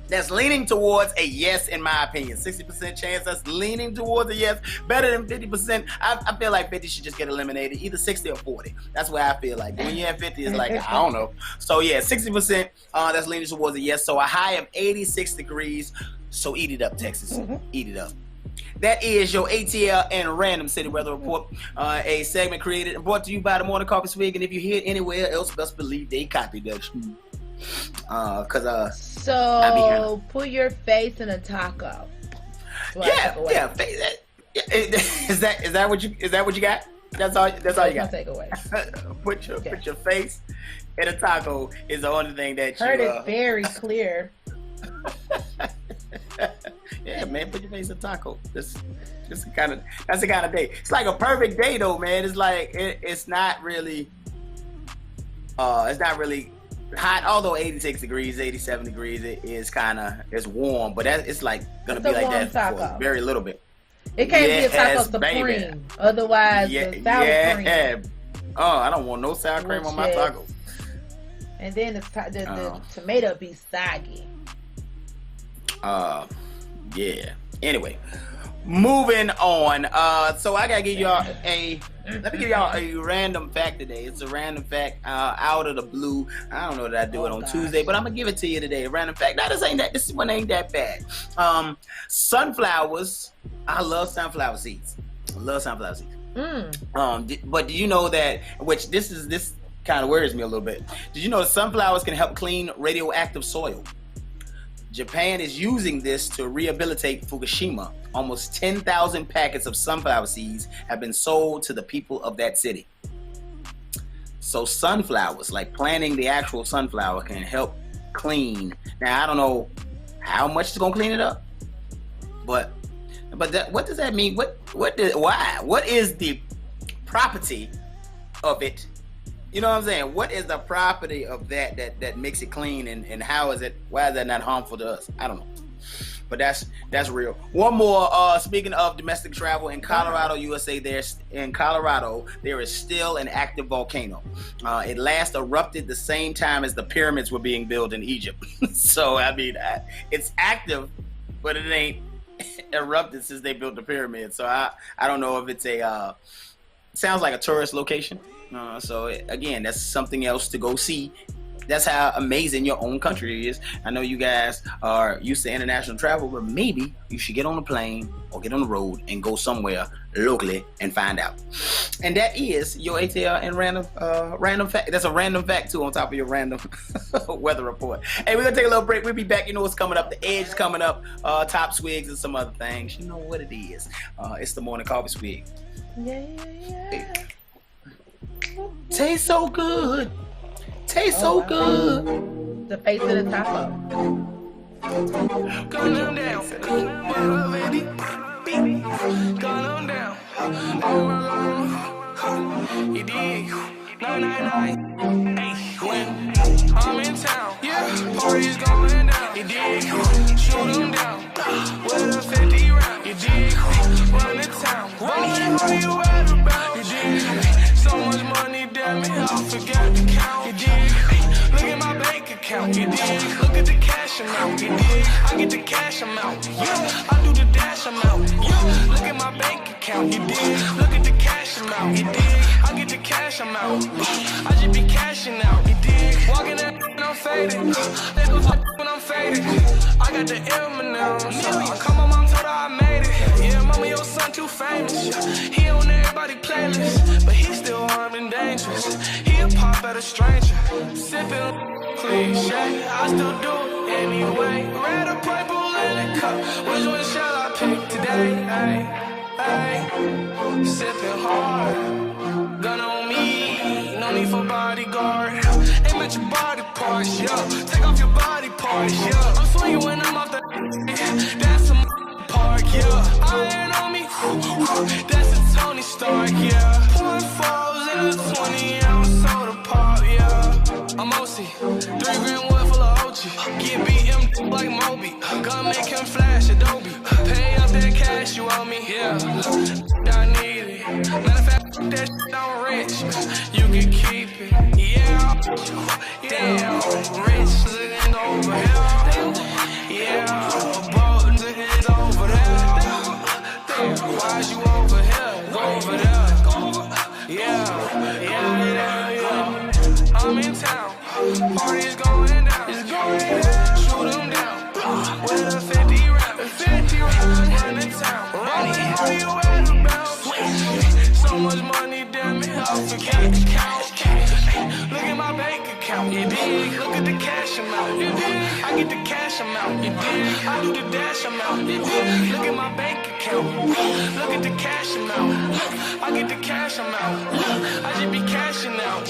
That's leaning towards a yes, in my opinion. 60% chance that's leaning towards a yes. Better than 50%. I feel like 50 should just get eliminated. Either 60 or 40. That's what I feel like. When you're at 50, it's like, I don't know. So yeah, 60% that's leaning towards a yes. So a high of 86 degrees. So eat it up, Texas. Eat it up. That is your ATL and Random City Weather Report, a segment created and brought to you by the Morning Coffee Swig. And if you hear it anywhere else, best believe they copied that. So put your face in a taco. Yeah. Is that what you got? That's all you got. Take away. Put your face in a taco is the only thing that heard it very clear. Yeah, man, put your face in a taco. That's the kind of day. It's like a perfect day though, man. It's like it's not really hot, although 86 degrees, 87 degrees, it's warm, but it's like gonna be like that taco. for very little bit. It can't be a taco supreme, otherwise the sour cream. Oh, I don't want no sour cream on my taco. And then the tomato be soggy. Yeah. Anyway, moving on. So I gotta give y'all let me give y'all a random fact today. It's a random fact out of the blue. I don't know that I do it on Tuesday, but I'm gonna give it to you today. A random fact. Now this one ain't that bad. Sunflowers. I love sunflower seeds. But do you know that? Which this kind of worries me a little bit. Did you know sunflowers can help clean radioactive soil? Japan is using this to rehabilitate Fukushima. Almost 10,000 packets of sunflower seeds have been sold to the people of that city. So sunflowers, like planting the actual sunflower, can help clean. Now I don't know how much it's gonna clean it up, but what does that mean? Why? What is the property of it? You know what I'm saying? What is the property of that makes it clean, and how is it? Why is that not harmful to us? I don't know. But that's real. One more. Speaking of domestic travel in Colorado, USA, there is still an active volcano. It last erupted the same time as the pyramids were being built in Egypt. So I mean, it's active, but it ain't erupted since they built the pyramids. So I don't know if it's a sounds like a tourist location. So again, that's something else to go see. That's how amazing your own country is. I know you guys are used to international travel, but maybe you should get on a plane or get on the road and go somewhere locally and find out. And that is your ATL and random fact. That's a random fact too on top of your random weather report. Hey, we're gonna take a little break. We'll be back. You know what's coming up. The Edge is coming up. Top Swigs and some other things. You know what it is. It's the morning coffee Swig. Yeah. Tastes so good. Tastes so good. The face of the taco. Gun them down. Baby. Gun them down. You dig? 999. Hey, when I'm in town, party's going down. You dig? Shoot them down. With a 50 round. You dig? Run the town. What you at about? You dig? So much money, damn it, I forgot to count. You dig? Look at my bank account. You dig? Look at the cash amount. You dig? I get the cash amount. I do the dash amount. Look at my bank account. You dig? Look at the cash amount. You dig? I get the cash amount. I just be cashing out. You dig? Walking in when I'm faded. They go when I'm faded. I got the M&M's. Come on, mom, told her I made it. Yeah, mama, your son too famous. He on everybody playlist, but he still armed and dangerous. He'll pop at a stranger, sipping cliche. I still do it anyway. Red or purple in the cup. Which one shall I pick today? Hey, sipping hard. Gun on me, no need for bodyguard. Aim at your body parts, take off your body parts, I'm swinging when I'm off the. That's some park, I ain't on me. That's a Tony Stark, Pouring falls in a 20-ounce soda pop, I'm OC, 3 grand wood full of OG. Get BM like Moby. Gun make him flash Adobe. Pay up that cash you owe me, I need it. Matter of fact, that shit I'm rich. You can keep it, damn, rich sitting over here. Boat sitting over there. Damn, why's you over here? Go over there. I'm in town. Party's going down. Shoot them down. With a 50 round. Run the town. Where you at about? So much money, damn it, I forgot to count. Look at my bank account. You dig? Look at the cash amount. You dig? I get the cash amount. You dig? I do the dash amount. You dig? Look at my bank account. Look at the cash amount. I get the cash amount. I just be cashing out.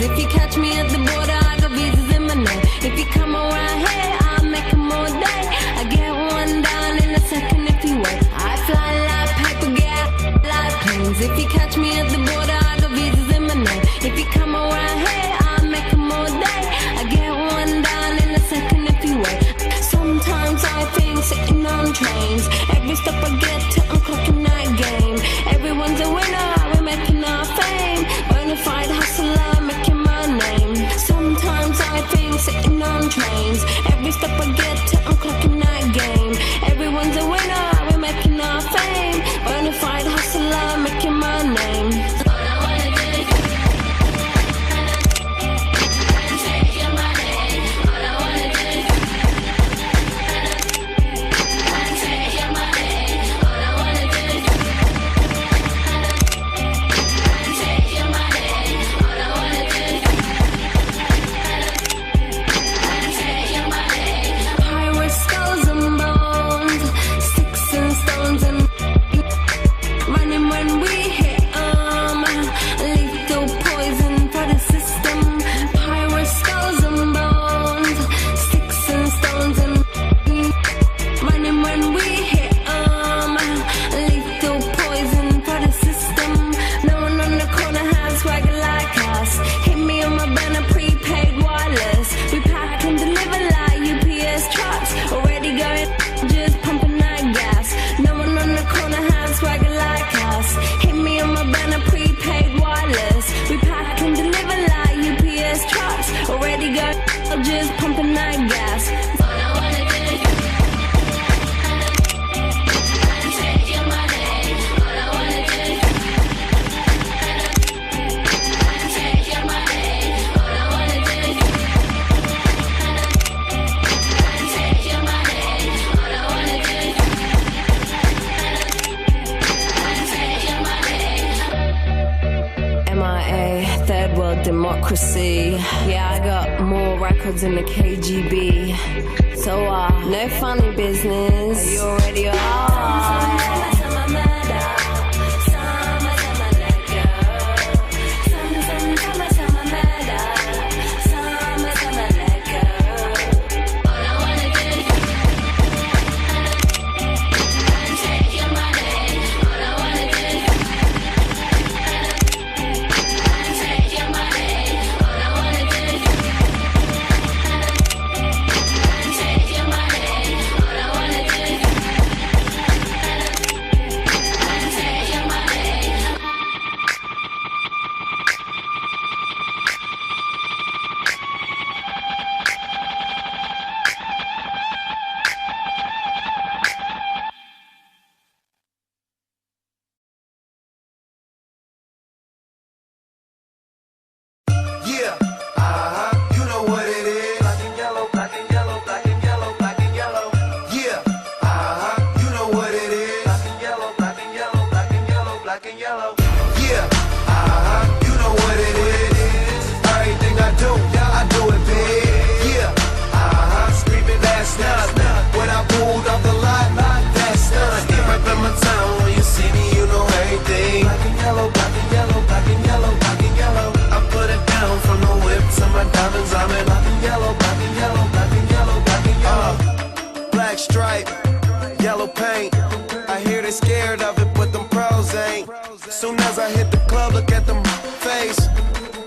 If you catch me at the border, I got visas in my name. If you come around here, I'll make them all day. I get one down in a second if you wait. I fly like paper, get like planes. If you catch me at the border, I got visas in my name. If you come around here, I'll make them all day. I get one down in a second if you wait. Sometimes I think sitting on trains. Every step I get to, I'm clocking that game. Everyone's a winner, we're making our fame. Bonafide hustler, making my name. Sometimes I think sitting on trains. Every step I get to, I'm clocking that game. Everyone's a winner, we're making our fame. Bonafide hustler, making my name. just pumping that gas. All I wanna do is take your money. All I wanna do is take your money. All I wanna do is take your money. All I wanna do is take your money. MIA, third world democracy. Yeah, I got more records in the KGB. So, no funny business. You already are. Yeah, you know what it is. Black and yellow, black and yellow, black and yellow, black and yellow. Yeah, you know what it is. Black and yellow, black and yellow, black and yellow, black and yellow. Yeah, you know what it is. Everything I do it big. Yeah, screaming that's not. When I pulled off the lot, that's not. Get right by my town when you see me, you know everything. Black and yellow, black and yellow, black and yellow, black and yellow. I put it down from the whip to my diamonds. I'm in black and yellow, black and yellow, black and yellow, black and yellow. Black stripe, yellow paint. I hear they scared of it, but them pros ain't. Soon as I hit the club, look at them face.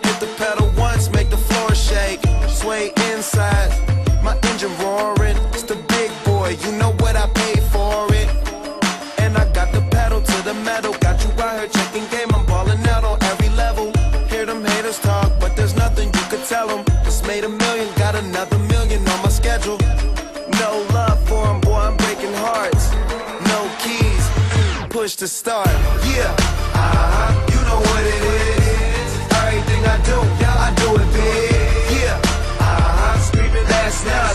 Hit the pedal once, make the floor shake. Sway inside, my engine roaring. It's the big boy, you know what I paid for it. And I got the pedal to the metal. Got you out here checking game, I'm balling out on every level. Hear them haters talk, but there's nothing you could tell them. Just made $1 million, got another $1 million on my schedule. No love for them, boy, I'm breaking hearts. No keys, push to start. Yeah, you know what it is. Everything I do it big. Yeah, screaming that's not.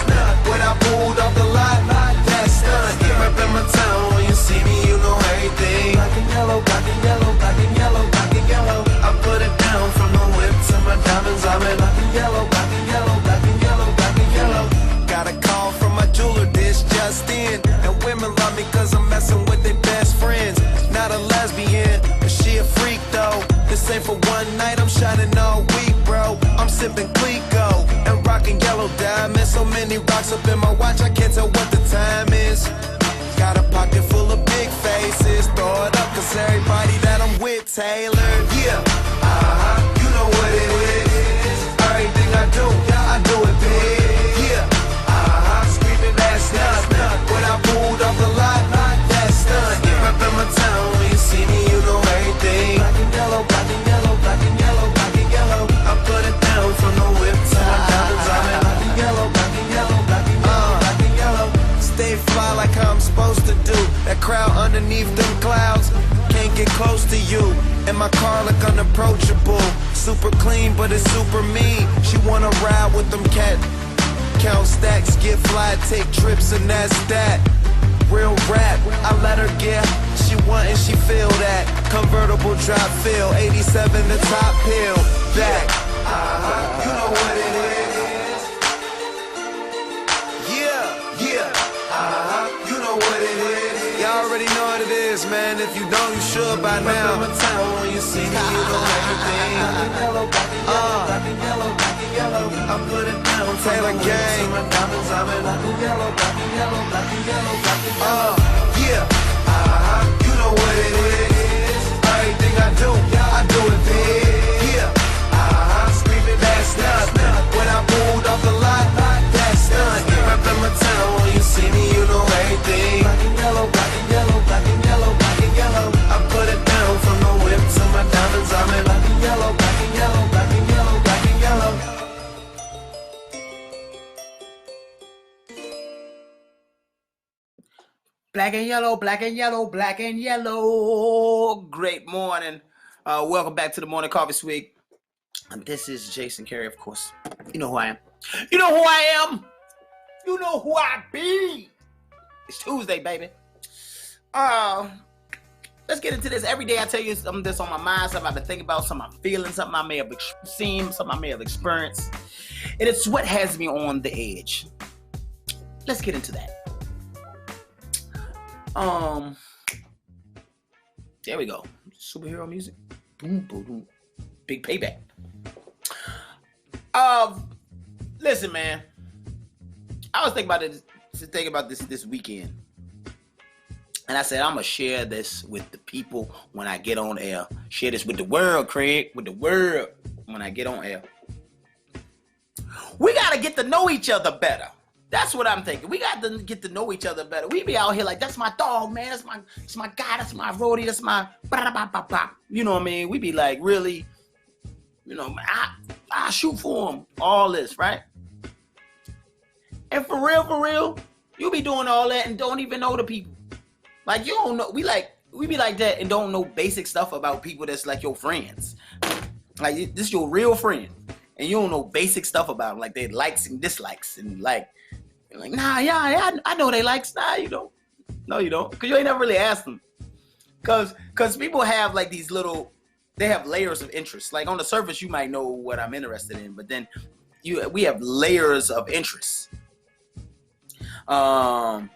When I pulled off the lot, that's not. Get right in my town when you see me, you know everything. Black and yellow, black and yellow, black and yellow, black and yellow. I put it down from the whip to my diamonds. I'm in black and yellow, black and yellow, black and yellow, black and yellow. Got a call from my jeweler, this just in. And women love me cause I'm messing with their best friends. Not a lesbian, but she a freak though. This ain't for one night, I'm shining all week, bro. I'm sipping Clico and rocking yellow diamonds. So many rocks up in my watch, I can't tell what the time is. Got a pocket full of big faces. Throw it up cause everybody that I'm with tailored. Yeah, you know what it is. Everything I do it big. Yeah, screaming that's not. When I pulled off the lot, that's not. Get right in my town when you see me, you know everything. Black and yellow, black and yellow, black and yellow, black and yellow. I put it down from the whip to my diamonds. I'm in black and yellow, black and yellow, black and yellow, black and yellow. Stay fly like how I'm supposed to do. That crowd underneath them clouds can't get close to you. And my car look unapproachable. Super clean, but it's super mean. She wanna ride with them cat. Count stacks, get fly, take trips, and that's that. Real rap, I let her get. She want and she feel that. Convertible drop feel, 87 the top pill. Back, you know what it is. Yeah, you know what it is. Y'all already know what it is, man. If you don't, you should by now. When you see me, you know everything. Black and yellow, black and yellow. I put it down, Taylor Gang. My diamonds, I'm in black and yellow, black and yellow, black and yellow, black and yellow. Yeah, you know what it is. Everything I do it big. Yeah, screaming that's not. When I pulled off the lot, that's not. Get right in my town when you see me, you know everything. Black and yellow, black and yellow, black and yellow, black and yellow. I put it down from the whip to my diamonds. I'm in black and yellow, black and yellow, black and yellow, black and yellow. Black and yellow, black and yellow, black and yellow. Great morning. Welcome back to the Morning Coffee Swig. And this is Jason Carey, of course. You know who I am. You know who I am. You know who I be. It's Tuesday, baby. Let's get into this. Every day I tell you something that's on my mind, something I've been thinking about, something I'm feeling, something I may have seen, something I may have experienced. And it's what has me on the edge. Let's get into that. There we go. Superhero music. Boom, boom, boom. Big payback. Listen, man. I was thinking about this weekend. And I said, I'm going to share this with the people when I get on air. Share this with the world, Craig. With the world when I get on air. We got to get to know each other better. That's what I'm thinking. We got to get to know each other better. We be out here like, that's my dog, man. That's my guy. That's my roadie. That's my... You know what I mean? We be like, really... You know, I shoot for him. All this, right? And for real, you be doing all that and don't even know the people. Like, you don't know. We be like that and don't know basic stuff about people that's like your friends. Like, this is your real friend. And you don't know basic stuff about them. Like, their likes and dislikes. And like, you're like, nah, yeah, I know they likes. Nah, you don't. No, you don't. Because you ain't never really asked them. Because people have like these little... They have layers of interest. Like on the surface, you might know what I'm interested in, but then we have layers of interest. And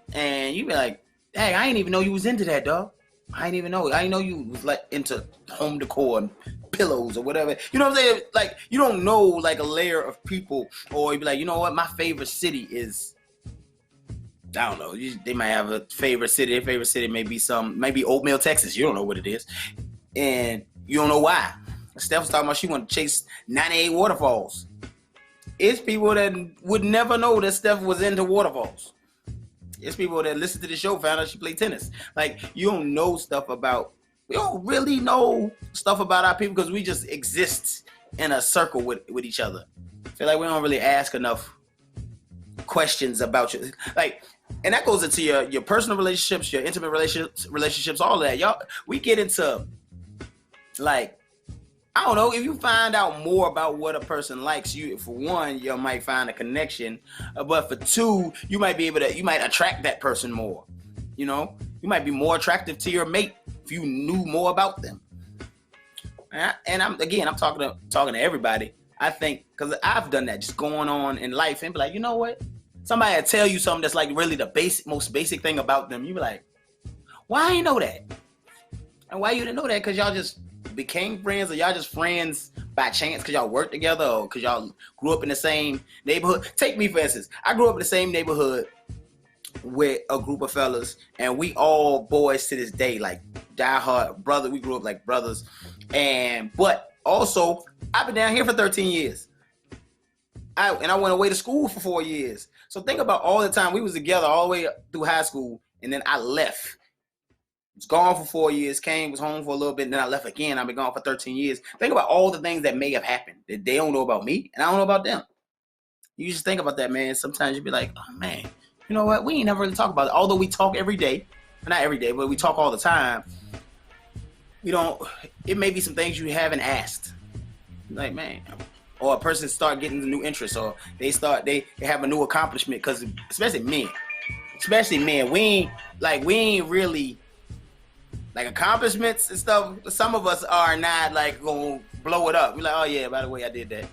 you be like, hey, I didn't even know you was into that, dog. I didn't even know. I didn't know you was like into home decor and pillows or whatever. You know what I'm saying? Like you don't know like a layer of people, or you be like, you know what? My favorite city is. I don't know. They might have a favorite city. Their favorite city may be Oatmeal, Texas. You don't know what it is, and you don't know why. Steph was talking about she wanted to chase 98 waterfalls. It's people that would never know that Steph was into waterfalls. It's people that listen to the show found out she played tennis. Like, you don't know stuff about... We don't really know stuff about our people because we just exist in a circle with each other. I feel like we don't really ask enough questions about you. Like, and that goes into your personal relationships, your intimate relationships, all of that. Y'all, we get into... Like, I don't know, if you find out more about what a person likes, you, for one, you might find a connection, but for two, you might attract that person more. You know, you might be more attractive to your mate if you knew more about them. And I'm talking to everybody. I think, because I've done that, just going on in life and be like, you know what? Somebody will tell you something that's like really the most basic thing about them. You be like, why I ain't know that? And why you didn't know that? Because y'all just became friends, or y'all just friends by chance because y'all work together, or because y'all grew up in the same neighborhood. Take me for instance. I grew up in the same neighborhood with a group of fellas, and we all boys to this day, like diehard brother. We grew up like brothers, but also I've been down here for 13 years. I went away to school for 4 years. So think about all the time we was together all the way through high school, and then I left. Was gone for 4 years, was home for a little bit, and then I left again. I've been gone for 13 years. Think about all the things that may have happened that they don't know about me, and I don't know about them. You just think about that, man. Sometimes you be like, oh, man, you know what? We ain't never really talk about it. Although we talk every day. Not every day, but we talk all the time. It may be some things you haven't asked. Like, man. Or a person start getting a new interest, or they have a new accomplishment, because especially men, we ain't really... Like accomplishments and stuff, some of us are not like gonna blow it up. We're like, oh yeah, by the way, I did that.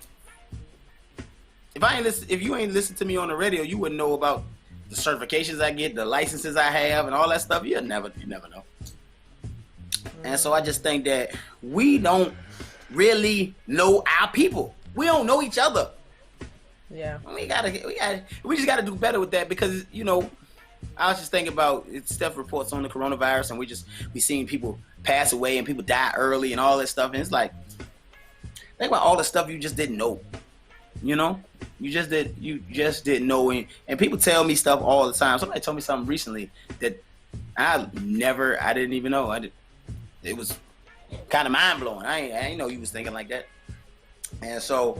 If you ain't listen to me on the radio, you wouldn't know about the certifications I get, the licenses I have, and all that stuff. You never know. And so I just think that we don't really know our people. We don't know each other. Yeah. We just gotta do better with that, because I was just thinking about Steph reports on the coronavirus, and we seen people pass away and people die early and all that stuff. And it's like, think about all the stuff you just didn't know. You just didn't know. And people tell me stuff all the time. Somebody told me something recently that I didn't even know. It was kind of mind blowing. I ain't know you was thinking like that. And so,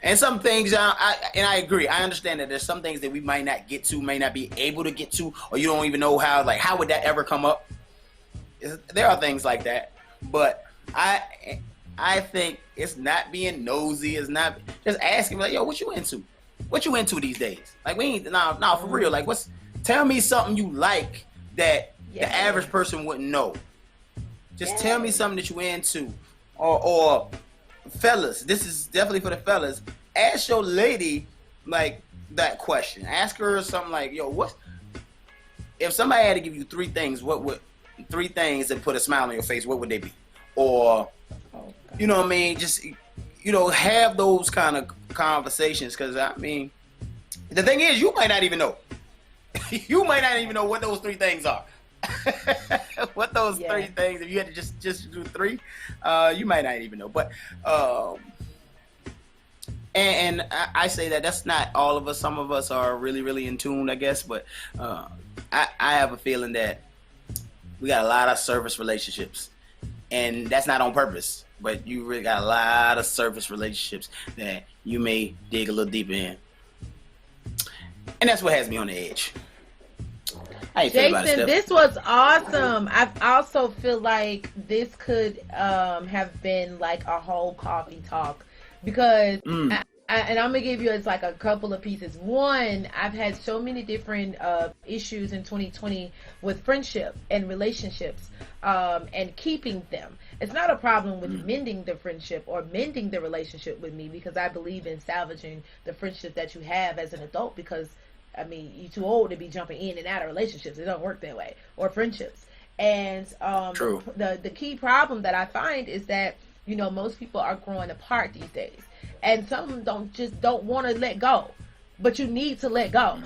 And some things, I agree. I understand that there's some things that we might not get to, may not be able to get to, or you don't even know how would that ever come up? There are things like that, but I think it's not being nosy. It's not just asking like, yo, what you into? What you into these days? Like, we ain't for real. Like, tell me something you like that the average person wouldn't know. Just tell me something that you into, or fellas. This is definitely for the fellas. Ask your lady like that question. Ask her something like, yo, if somebody had to give you three things, what would 3 things that put a smile on your face, what would they be? Or, you know what I mean? Just, have those kind of conversations. Because, I mean, the thing is, you might not even know. You might not even know what those 3 things are. What those 3 things, if you had to just do 3, you might not even know. But, and I say that's not all of us. Some of us are really, really in tune, I guess. But I have a feeling that we got a lot of service relationships. And that's not on purpose. But you really got a lot of service relationships that you may dig a little deeper in. And that's what has me on the edge. Jason, this was awesome. I also feel like this could have been like a whole coffee talk, because and I'm gonna give you it's like a couple of pieces. One, I've had so many different issues in 2020 with friendship and relationships, and keeping them. It's not a problem with mending the friendship or mending the relationship with me, because I believe in salvaging the friendship that you have as an adult, because I mean, you're too old to be jumping in and out of relationships. It don't work that way. Or friendships. And True. The key problem that I find is that, most people are growing apart these days. And some don't want to let go. But you need to let go.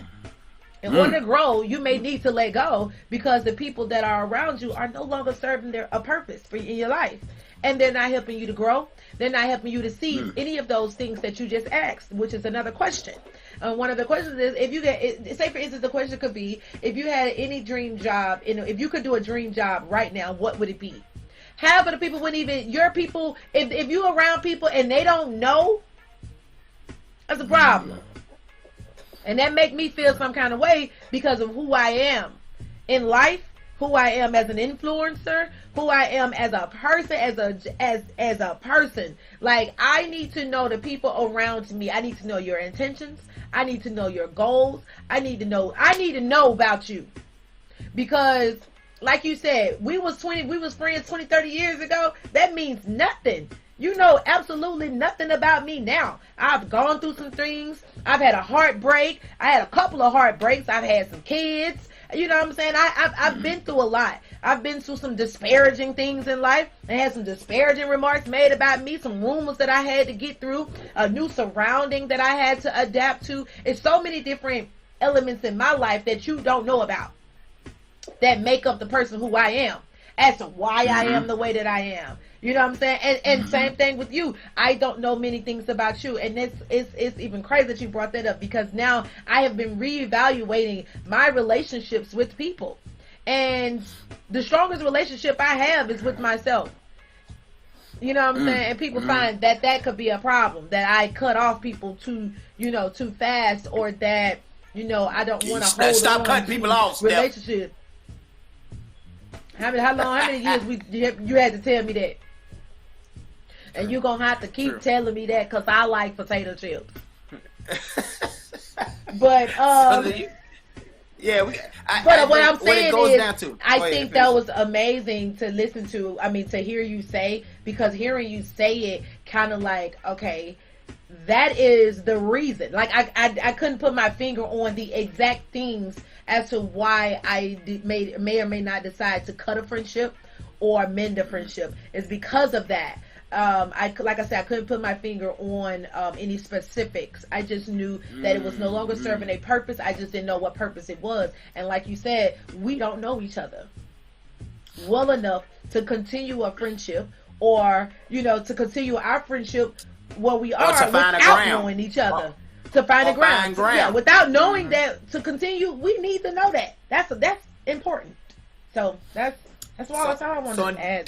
In order to grow, you may need to let go, because the people that are around you are no longer serving a purpose in your life. And they're not helping you to grow. They're not helping you to see any of those things that you just asked, which is another question. One of the questions is, if you say for instance, the question could be, if you had any dream job, if you could do a dream job right now, what would it be? Half of the people wouldn't even, your people, if you're around people and they don't know, that's a problem. And that make me feel some kind of way because of who I am in life, who I am as an influencer, who I am as a person, as a person. Like, I need to know the people around me. I need to know your intentions. I need to know your goals. I need to know about you. Because, like you said, we was friends 20, 30 years ago. That means nothing. You know absolutely nothing about me now. I've gone through some things. I've had a heartbreak. I had a couple of heartbreaks. I've had some kids. You know what I'm saying? I've been through a lot. I've been through some disparaging things in life. I had some disparaging remarks made about me, some rumors that I had to get through, a new surrounding that I had to adapt to. It's so many different elements in my life that you don't know about that make up the person who I am, as to why I am the way that I am. You know what I'm saying? And same thing with you. I don't know many things about you. And it's even crazy that you brought that up, because now I have been reevaluating my relationships with people. And the strongest relationship I have is with myself. You know what I'm saying? And people find that could be a problem, that I cut off people too fast, or that, I don't want to hold Stop on cutting to people off, relationship. How many years you had to tell me that? And you're going to have to keep telling me that, because I like potato chips. But, what I'm saying is, I think that was amazing to listen to, to hear you say, because hearing you say it kind of like, okay, that is the reason. Like, I couldn't put my finger on the exact things as to why I may or may not decide to cut a friendship or mend a friendship. It's because of that. Like I said, I couldn't put my finger on any specifics. I just knew that it was no longer serving a purpose. I just didn't know what purpose it was. And like you said, we don't know each other well enough to continue a friendship, or to continue our friendship where we are without knowing each other. To find a ground. Yeah, without knowing that to continue, we need to know that. That's important. So that's all I wanted to add.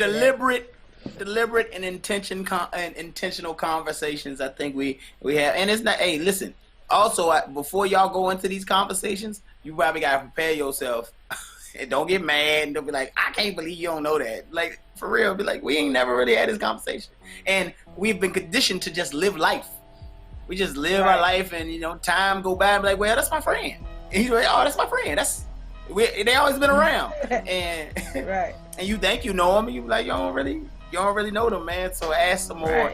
deliberate and intentional conversations. I think we have, and it's not. Hey, listen. Also, before y'all go into these conversations, you probably gotta prepare yourself. And don't get mad and don't be like, I can't believe you don't know that. Like, for real, be like, we ain't never really had this conversation. And we've been conditioned to just live life. We just live our life, and time go by and be like, well, that's my friend. And he's like, oh, that's my friend. They always been around. And and you think you know them, and you be like, you don't really know them, man. So ask some more have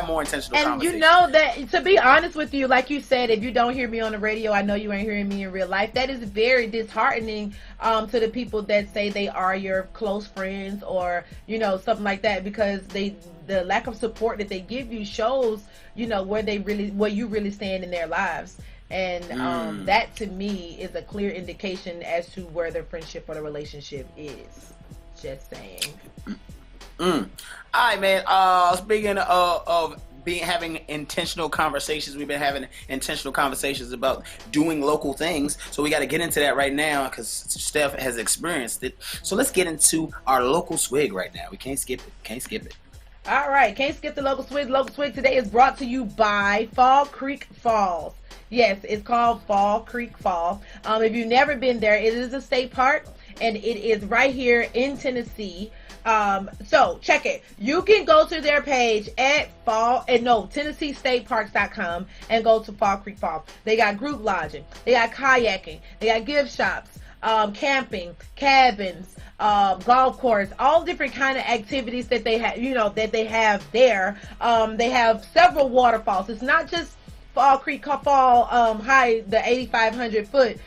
more intentional conversations. And you know that, to be honest with you, like you said, if you don't hear me on the radio, I know you ain't hearing me in real life. That is very disheartening to the people that say they are your close friends or something like that, because the lack of support that they give you shows where you really stand in their lives. And that to me is a clear indication as to where the friendship or the relationship is. Just saying. All right, man. Speaking of having intentional conversations, we've been having intentional conversations about doing local things. So we got to get into that right now because Steph has experienced it. So let's get into our local swig right now. We can't skip it. All right, can't skip the local swig. Local swig today is brought to you by Fall Creek Falls. Yes, it's called Fall Creek Falls. If you've never been there, it is a state park, and it is right here in Tennessee. So check it. You can go to their page at TennesseeStateParks.com and go to Fall Creek Falls. They got group lodging, they got kayaking, they got gift shops, camping, cabins, golf course, all different kind of activities that they have, that they have there. They have several waterfalls. It's not just Fall Creek Fall high, the 8,500 foot.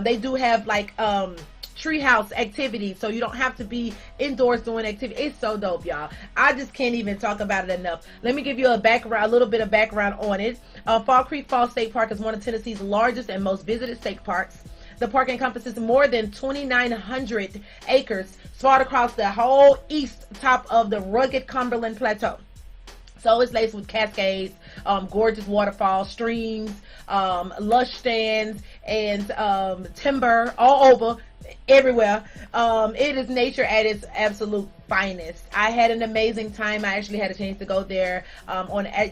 They do have like treehouse activities, so you don't have to be indoors doing activity. It's so dope, y'all. I just can't even talk about it enough. Let me give you a little bit of background on it. Fall Creek Falls State Park is one of Tennessee's largest and most visited state parks. The park encompasses more than 2,900 acres spread across the whole east top of the rugged Cumberland Plateau. So it's laced with cascades, gorgeous waterfalls, streams, lush stands, and timber all over, everywhere. It is nature at its absolute finest. I had an amazing time. I actually had a chance to go there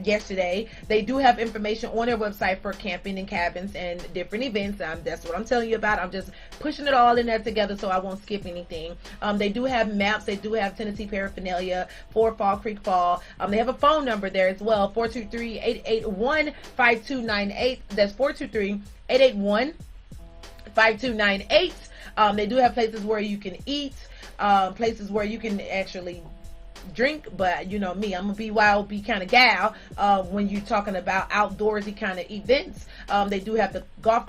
yesterday. They do have information on their website for camping and cabins and different events. That's what I'm telling you about. I'm just pushing it all in there together so I won't skip anything. They do have maps. They do have Tennessee paraphernalia for Fall Creek Fall. They have a phone number there as well, 423-881-5298. That's 423-881-5298. They do have places where you can eat, places where you can actually drink, but you know me, I'm a BYOB kind of gal when you're talking about outdoorsy kind of events. They do have the golf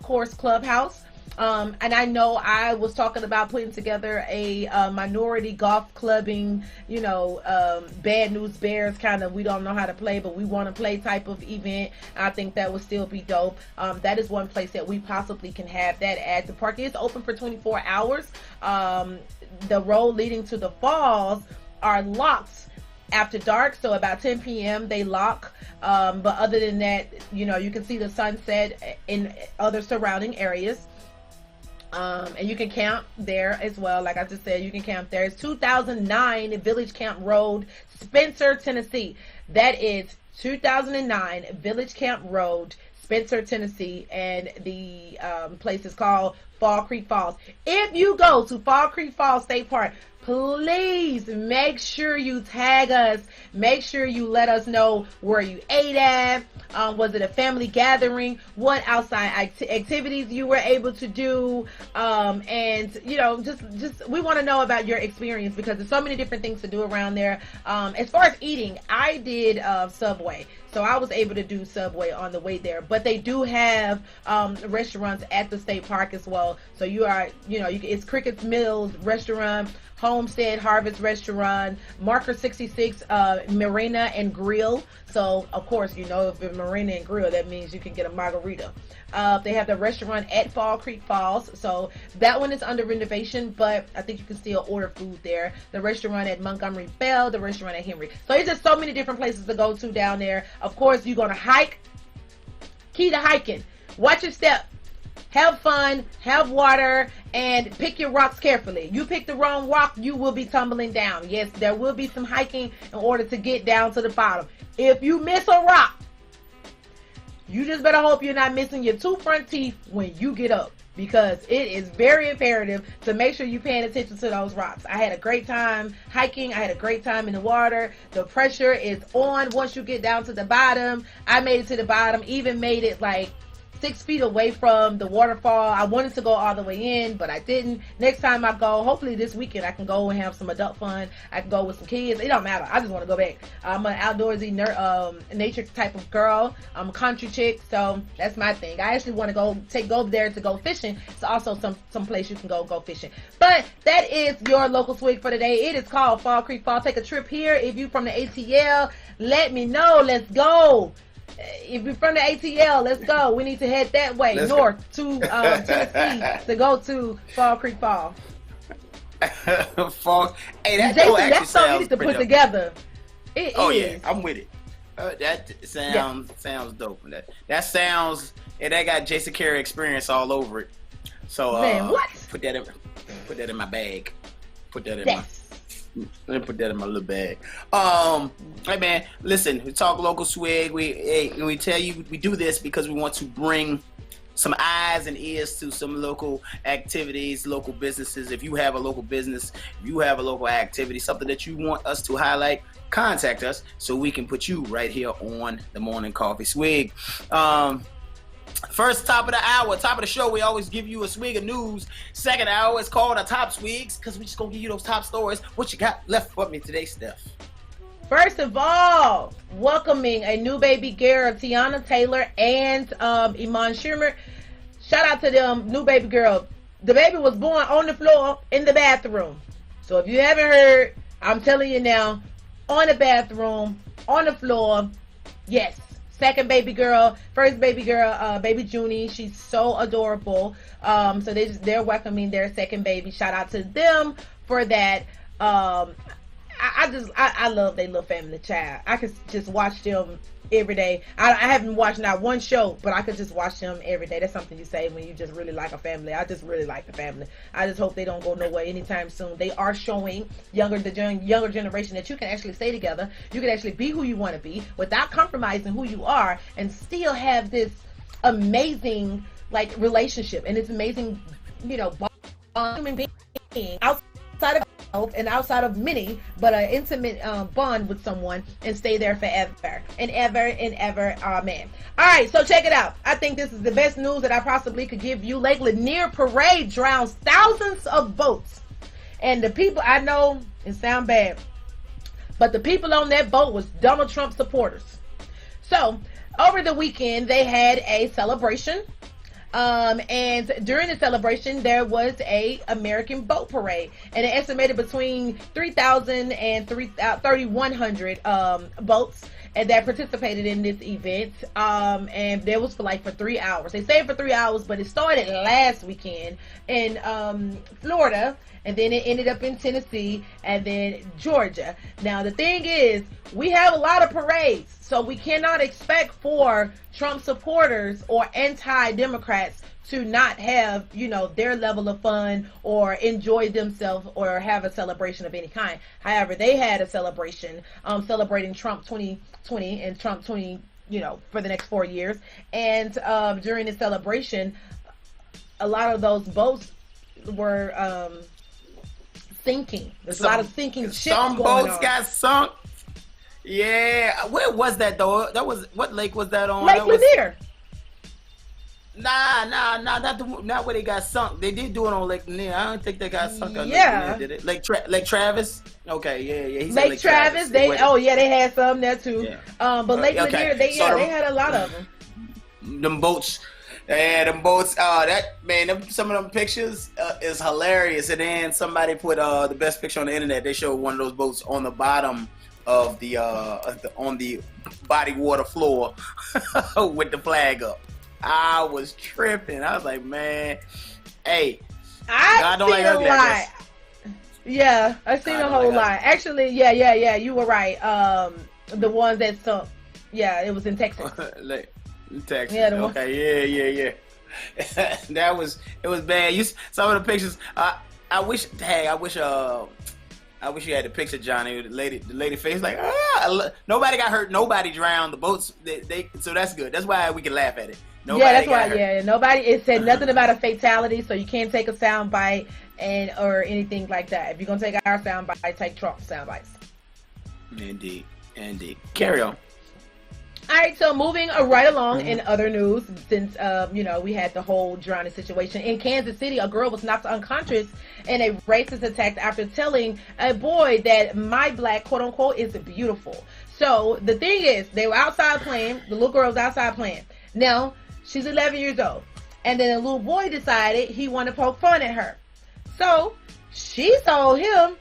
course clubhouse. And I know I was talking about putting together a minority golf clubbing, Bad News Bears kind of, we don't know how to play, but we want to play type of event. I think that would still be dope. That is one place that we possibly can have that at. The park is open for 24 hours. The road leading to the falls are locked after dark, so about 10 p.m. they lock. But other than that, you can see the sunset in other surrounding areas. And you can camp there as well. Like I just said, you can camp there. It's 2009 Village Camp Road, Spencer, Tennessee. That is 2009 Village Camp Road, Spencer, Tennessee. And the place is called Fall Creek Falls. If you go to Fall Creek Falls State Park, please make sure you tag us. Make sure you let us know where you ate at. Was it a family gathering? What outside activities you were able to do? And just we want to know about your experience, because there's so many different things to do around there. As far as eating, I did Subway. So I was able to do Subway on the way there, but they do have restaurants at the state park as well. So it's Crickett's Mills Restaurant, Homestead Harvest Restaurant, Marker 66 Marina and Grill. So of course, if it's Marina and Grill, that means you can get a margarita. They have the restaurant at Fall Creek Falls, so that one is under renovation, but I think you can still order food there. The restaurant at Montgomery Bell, the restaurant at Henry. So it's just so many different places to go to down there. Of course, you're gonna hike. Key to hiking: watch your step. have fun, have water, and pick your rocks carefully. You pick the wrong rock, you will be tumbling down. Yes, there will be some hiking in order to get down to the bottom. If you miss a rock, you just better hope you're not missing your 2 front teeth when you get up, because it is very imperative to make sure you're paying attention to those rocks. I had a great time hiking. I had a great time in the water. The pressure is on once you get down to the bottom. I made it to the bottom, even made it like 6 feet away from the waterfall. I wanted to go all the way in, but I didn't. Next time I go, hopefully this weekend, I can go and have some adult fun. I can go with some kids. It don't matter. I just want to go back. I'm an outdoorsy nature type of girl. I'm a country chick, so that's my thing. I actually want to go there to go fishing. It's also some place you can go fishing. But that is your local swig for today. It is called Fall Creek Fall. Take a trip here. If you from the ATL, let me know. Let's go. If you're from the ATL, let's go. We need to head that way, north to Tennessee to go to Fall Creek Fall. Fall. Hey, that Jason, actually that's something you need to put together. Yeah, I'm with it. That sounds dope. That sounds, and that got Jason Carey experience all over it. So man, what? Put that in my bag. Let me put that in my little bag. Hey man, listen, we talk local swig. We tell you we do this because we want to bring some eyes and ears to some local activities, local businesses. If you have a local business, if you have a local activity, something that you want us to highlight, contact us so we can put you right here on the Morning Coffee Swig. First top of the hour, top of the show, we always give you a swig of news. Second hour is called our top swigs because we just gonna give you those top stories. What you got left for me today, Steph? First of all, welcoming a new baby girl, Tiana Taylor and Iman Schumer. Shout out to them, new baby girl. The baby was born on the floor in the bathroom. So if you haven't heard, I'm telling you now, on the bathroom, on the floor, yes. Second baby girl, first baby girl, baby Junie. She's so adorable. So they're welcoming their second baby. Shout out to them for that. I love their little family child. I could just watch them every day. I haven't watched not one show, but I could just watch them every day. That's something you say when you just really like a family. I just really like the family. I just hope they don't go nowhere anytime soon. They are showing the younger generation that you can actually stay together. You can actually be who you want to be without compromising who you are and still have this amazing relationship and this amazing, human being outside of and outside of many, but an intimate bond with someone and stay there forever and ever and ever. Amen. All right, so check it out. I think this is the best news that I possibly could give you. Lake Lanier Parade drowns thousands of boats. And the people, I know it sounds bad, but the people on that boat was Donald Trump supporters. So over the weekend, they had a celebration. And during the celebration, there was a American boat parade, and it estimated between 3,000 and 3,100 boats and that participated in this event. And there was for 3 hours. They say for 3 hours, but it started last weekend in Florida, and then it ended up in Tennessee and then Georgia. Now the thing is, we have a lot of parades, so we cannot expect for Trump supporters or anti-Democrats to not have, their level of fun or enjoy themselves or have a celebration of any kind. However, they had a celebration celebrating Trump 2020 and Trump 20, for the next 4 years. And during the celebration, a lot of those boats were sinking. There's a lot of sinking ships Some going boats on. got sunk. Yeah, where was that though? What lake was that on? Lake Lanier. Nah, not where they got sunk. They did do it on Lake Lanier. I don't think they got sunk on Lake Lanier, did it? Lake Travis? Okay, yeah. He said Lake Travis, they had some there too. Yeah. But Lake Lanier, they had a lot of them. Them boats. Some of them pictures is hilarious. And then somebody put the best picture on the internet. They showed one of those boats on the bottom of on the body water floor with the flag up. I was tripping. I was like, man, hey, I don't like ugly. Yeah, I seen a whole lot. Actually, yeah, you were right. The ones that sunk. Yeah, it was in Texas. Texas. Yeah, okay, yeah. It was bad. Some of the pictures. I wish you had the picture, Johnny. The lady face like, nobody got hurt, nobody drowned. The boats, so that's good. That's why we can laugh at it. Nobody got hurt. Yeah, nobody. It said nothing about a fatality, so you can't take a sound bite or anything like that. If you're gonna take our sound bite, take Trump's sound bites. Indeed. Carry on. All right, so moving right along in other news, since we had the whole drowning situation in Kansas City, a girl was knocked unconscious in a racist attack after telling a boy that my black, quote unquote, is beautiful. So the thing is, they were outside playing. The little girl was outside playing. Now she's 11 years old, and then a little boy decided he wanted to poke fun at her. So she told him,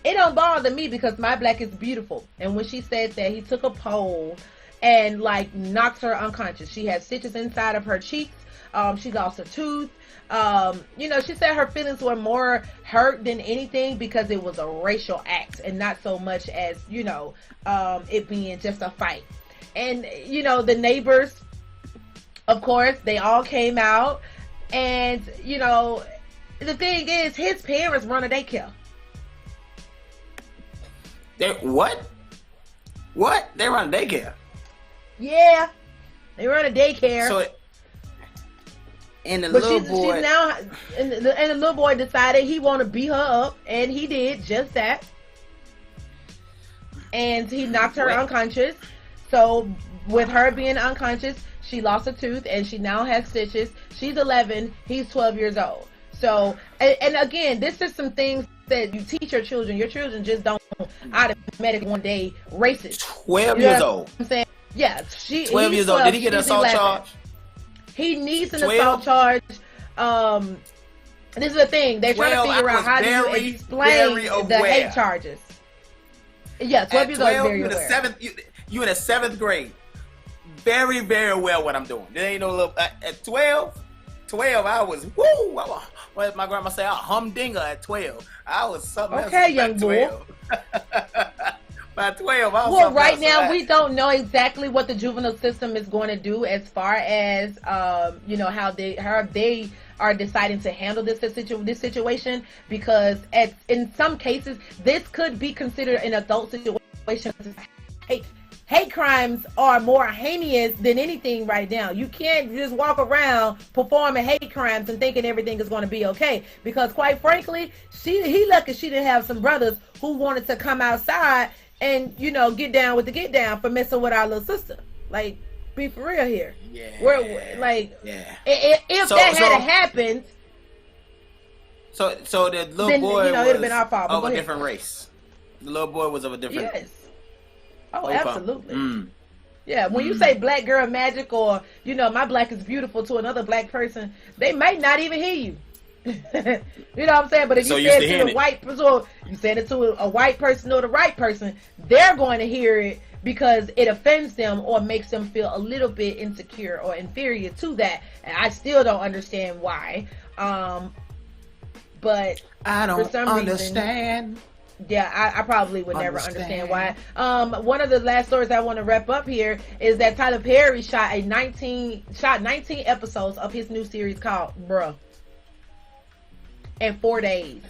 "It don't bother me because my black is beautiful." And when she said that, he took a pole and knocked her unconscious. She had stitches inside of her cheeks. She lost a tooth. She said her feelings were more hurt than anything because it was a racial act and not so much as, it being just a fight. And, the neighbors, of course, they all came out. And, the thing is, his parents run a daycare. What? They run a daycare? Yeah, they run a daycare. So, and the little boy, she's now, and the little boy decided he want to beat her up, and he did just that. And he knocked her unconscious. So, with her being unconscious, she lost a tooth, and she now has stitches. She's 11. He's 12 years old. So, and again, this is some things that you teach your children. Your children just don't automatically one day racist. 12 years old. I'm saying. Yeah, 12 years old. Did he get an assault charge? He needs an assault charge. This is the thing. They're trying to figure out how do you explain the hate charges. Yeah, 12 years old is very aware. You in the 7th grade. Very, very aware what I'm doing. There ain't no little... At 12, I was... Woo! What my grandma say? A humdinger at 12. I was something else. Okay, young boy. By 12, well, right now we don't know exactly what the juvenile system is going to do as far as how they are deciding to handle this situation, because in some cases this could be considered an adult situation. Hate crimes are more heinous than anything right now. You can't just walk around performing hate crimes and thinking everything is going to be okay, because quite frankly, he lucky she didn't have some brothers who wanted to come outside and get down with the get down for messing with our little sister. Like, be for real here. Yeah. If that had happened. So the little boy was it'd been our fault, of a different race. The little boy was of a different. Yes. Oh, absolutely. Yeah. When you say black girl magic, or my black is beautiful to another black person, they might not even hear you. You know what I'm saying? But if you said it to a white person, or you said it to a white person or the right person, they're going to hear it because it offends them or makes them feel a little bit insecure or inferior to that. And I still don't understand why. But I don't for some understand. Reason, yeah, I probably would never understand why. One of the last stories I want to wrap up here is that Tyler Perry shot 19 episodes of his new series called Bruh. In 4 days.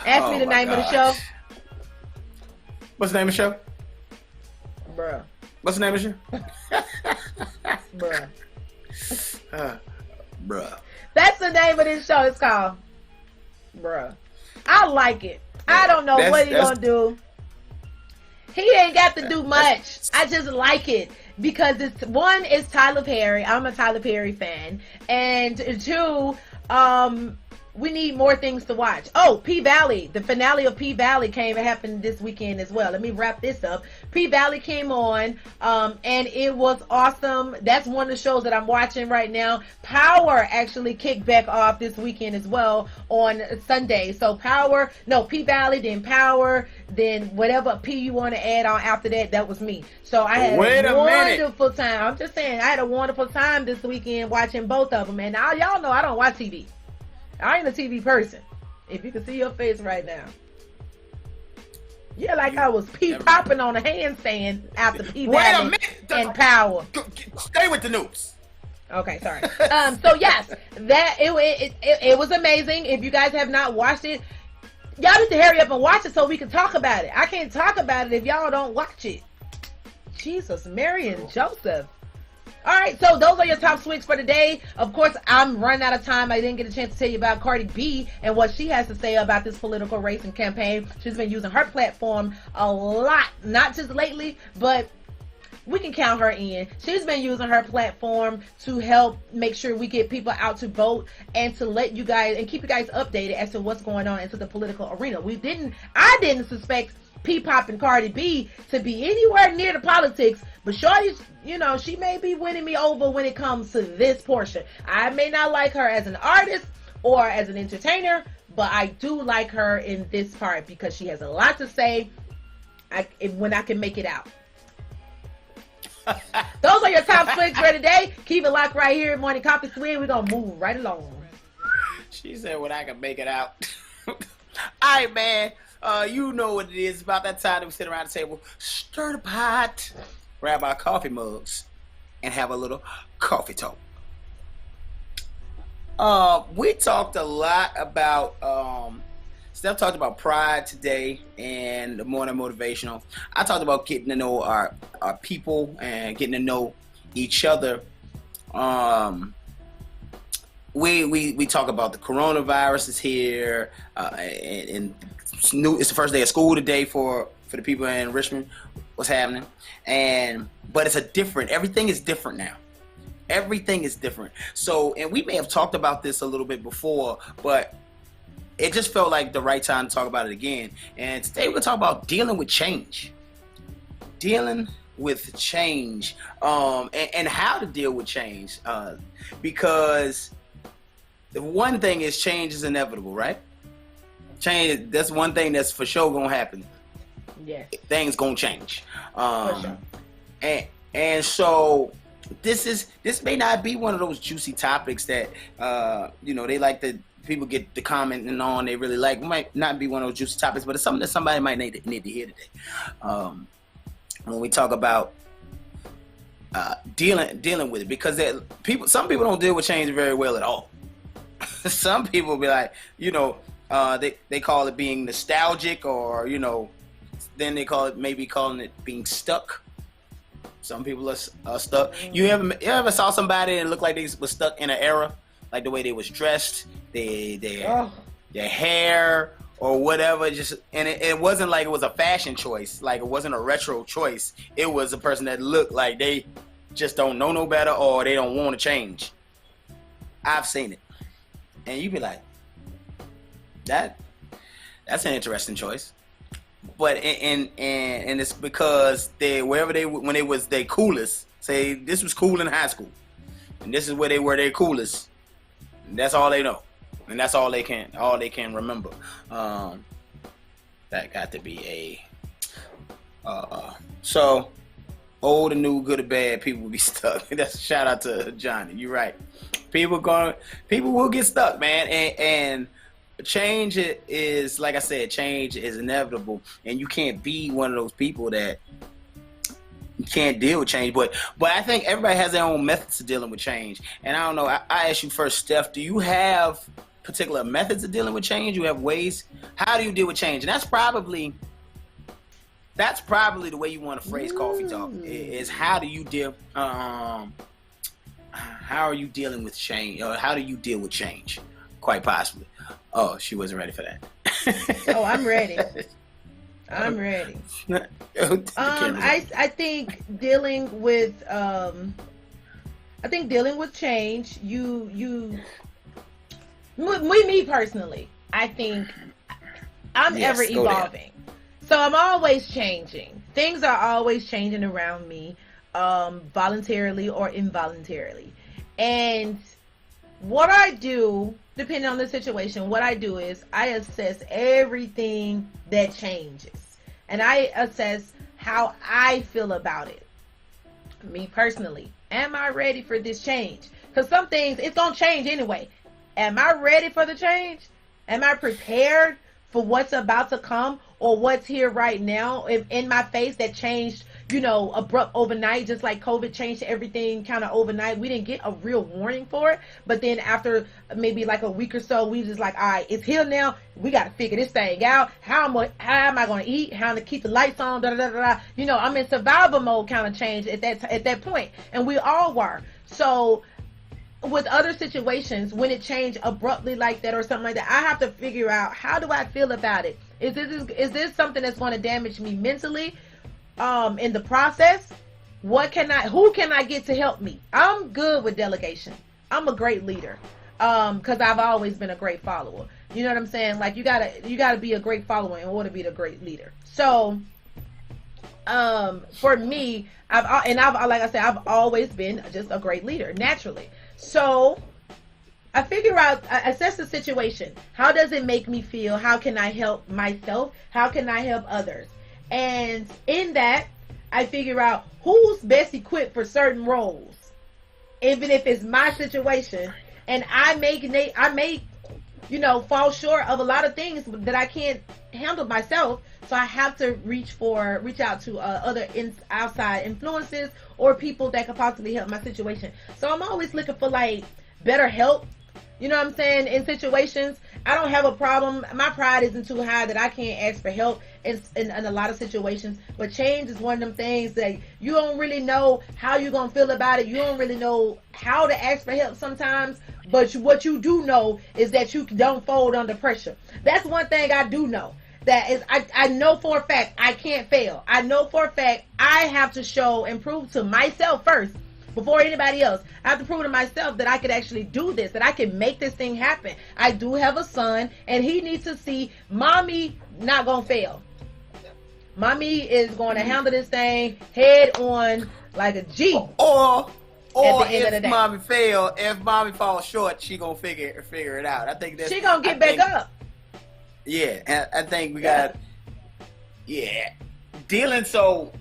Ask me the name of the show. What's the name of the show? Bruh. What's the name of the show? Bruh. Bruh. That's the name of this show. It's called Bruh. I like it. I don't know what he's gonna do. He ain't got to do much. I just like it. Because it's Tyler Perry. I'm a Tyler Perry fan. And 2, we need more things to watch. Oh, P-Valley. The finale of P-Valley happened this weekend as well. Let me wrap this up. P-Valley came on, and it was awesome. That's one of the shows that I'm watching right now. Power actually kicked back off this weekend as well on Sunday. So P-Valley, then Power, then whatever P you want to add on after that, that was me. So I had a wonderful time. I'm just saying, I had a wonderful time this weekend watching both of them. And now y'all know I don't watch TV. I ain't a TV person. If you can see your face right now. Yeah, like I was popping on a handstand after P-Valley and Power. Stay with the news. Okay, sorry. So yes, that it was amazing. If you guys have not watched it, y'all need to hurry up and watch it so we can talk about it. I can't talk about it if y'all don't watch it. Jesus, Mary and Joseph. All right, so those are your top swigs for today. Of course, I'm running out of time. I didn't get a chance to tell you about Cardi B and what she has to say about this political race and campaign. She's been using her platform a lot, not just lately, but we can count her in. She's been using her platform to help make sure we get people out to vote and to let you guys and keep you guys updated as to what's going on into the political arena. I didn't suspect P-Pop and Cardi B to be anywhere near the politics, but Shorty, you know, she may be winning me over when it comes to this portion. I may not like her as an artist or as an entertainer, but I do like her in this part because she has a lot to say when I can make it out. Those are your top swigs for today. Keep it locked right here at Morning Coffee Swig. We're going to move right along. She said when I can make it out. All right, man. You know what it is. About that time that we sit around the table, stir the pot, grab our coffee mugs, and have a little coffee talk. We talked a lot about Steph talked about pride today and the morning motivational. I talked about getting to know our people and getting to know each other. We talk about the coronavirus is here, and it's the first day of school today for the people in Richmond. What's happening? But it's everything is different now. Everything is different. So, and we may have talked about this a little bit before, but it just felt like the right time to talk about it again. And today we're going to talk about dealing with change. Dealing with change. And how to deal with change. Because the one thing is change is inevitable, right? Change, that's one thing that's for sure going to happen. Yes. Things going to change. For sure. And so this may not be one of those juicy topics that, they like to, people get the commenting on they really like. It might not be one of those juicy topics, but it's something that somebody might need to hear today. When we talk about dealing with it, because some people don't deal with change very well at all. Some people be like, they call it being nostalgic, or then they calling it being stuck. Some people are stuck. You ever saw somebody and look like they was stuck in an era, like the way they was dressed, their hair or whatever, and it wasn't like it was a fashion choice, like it wasn't a retro choice. It was a person that looked like they just don't know no better, or they don't want to change. I've seen it, and you be like, that's an interesting choice. But and it's because when they was their coolest, say this was cool in high school, and this is where they were their coolest. And that's all they know, and that's all they can remember. That got to be so old and new, good or bad, people will be stuck. That's a shout out to Johnny. You're right. People will get stuck, man, and change is, like I said, change is inevitable, and you can't be one of those people that you can't deal with change. But I think everybody has their own methods of dealing with change. And I don't know, I ask you first, Steph, do you have particular methods of dealing with change? You have ways? How do you deal with change? And that's probably the way you want to phrase coffee talk, is how do you deal how are you dealing with change, or how do you deal with change? Quite possibly. Oh, she wasn't ready for that. Oh, I'm ready. I'm ready. I think dealing with change, me personally, I think I'm ever evolving. So I'm always changing. Things are always changing around me, voluntarily or involuntarily. And what I do, depending on the situation, what I do is I assess everything that changes. And I assess how I feel about it. Me personally, am I ready for this change? Because some things, it's going to change anyway. Am I ready for the change? Am I prepared for what's about to come, or what's here right now in my face that changed abrupt overnight, just like COVID changed everything kind of overnight. We didn't get a real warning for it, but then after maybe like a week or so, we just like, all right, it's here now. We got to figure this thing out. How am I going to eat? How to keep the lights on? Da, da, da, da. I'm in survival mode kind of change at that point, and we all were. So with other situations, when it changed abruptly like that or something like that, I have to figure out, how do I feel about it? Is this something that's going to damage me mentally in the process? Who can I get to help me? I'm good with delegation. I'm a great leader because I've always been a great follower. You know what I'm saying? Like, you gotta be a great follower in order to be the great leader. So for me, I've always been just a great leader naturally. So I assess the situation. How does it make me feel? How can I help myself? How can I help others? And in that, I figure out who's best equipped for certain roles, even if it's my situation. And I may fall short of a lot of things that I can't handle myself. So I have to reach out to other outside influences or people that could possibly help my situation. So I'm always looking for like better help. You know what I'm saying? In situations, I don't have a problem. My pride isn't too high that I can't ask for help in a lot of situations. But change is one of them things that you don't really know how you're going to feel about it. You don't really know how to ask for help sometimes. But what you do know is that you don't fold under pressure. That's one thing I do know. That is, I know for a fact I can't fail. I know for a fact I have to show and prove to myself first before anybody else. I have to prove to myself that I could actually do this, that I can make this thing happen. I do have a son, and he needs to see mommy not gonna fail. Mommy is going to handle this thing head on like a G. Or if mommy falls short, she gonna figure it out. I think that's, she gonna get back up. Yeah, I think we got dealing. So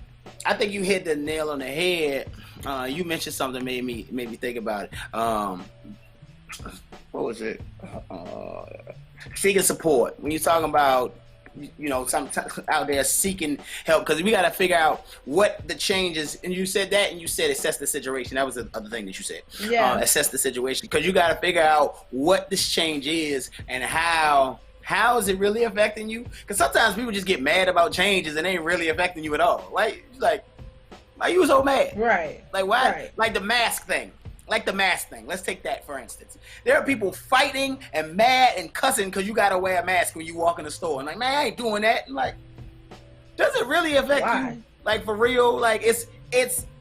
I think you hit the nail on the head. You mentioned something made me think about it. What was it? Seeking support. When you're talking about, some out there seeking help, because we got to figure out what the changes. And you said that, and you said assess the situation. That was the other thing that you said. Yeah. Assess the situation, because you got to figure out what this change is and how is it really affecting you? Because sometimes people just get mad about changes and they ain't really affecting you at all. Why you so mad? Right. Like, why? Right. Like the mask thing. Let's take that for instance. There are people fighting and mad and cussing because you gotta wear a mask when you walk in the store. And like, man, I ain't doing that. And like, does it really affect you? Like, for real? Like, it's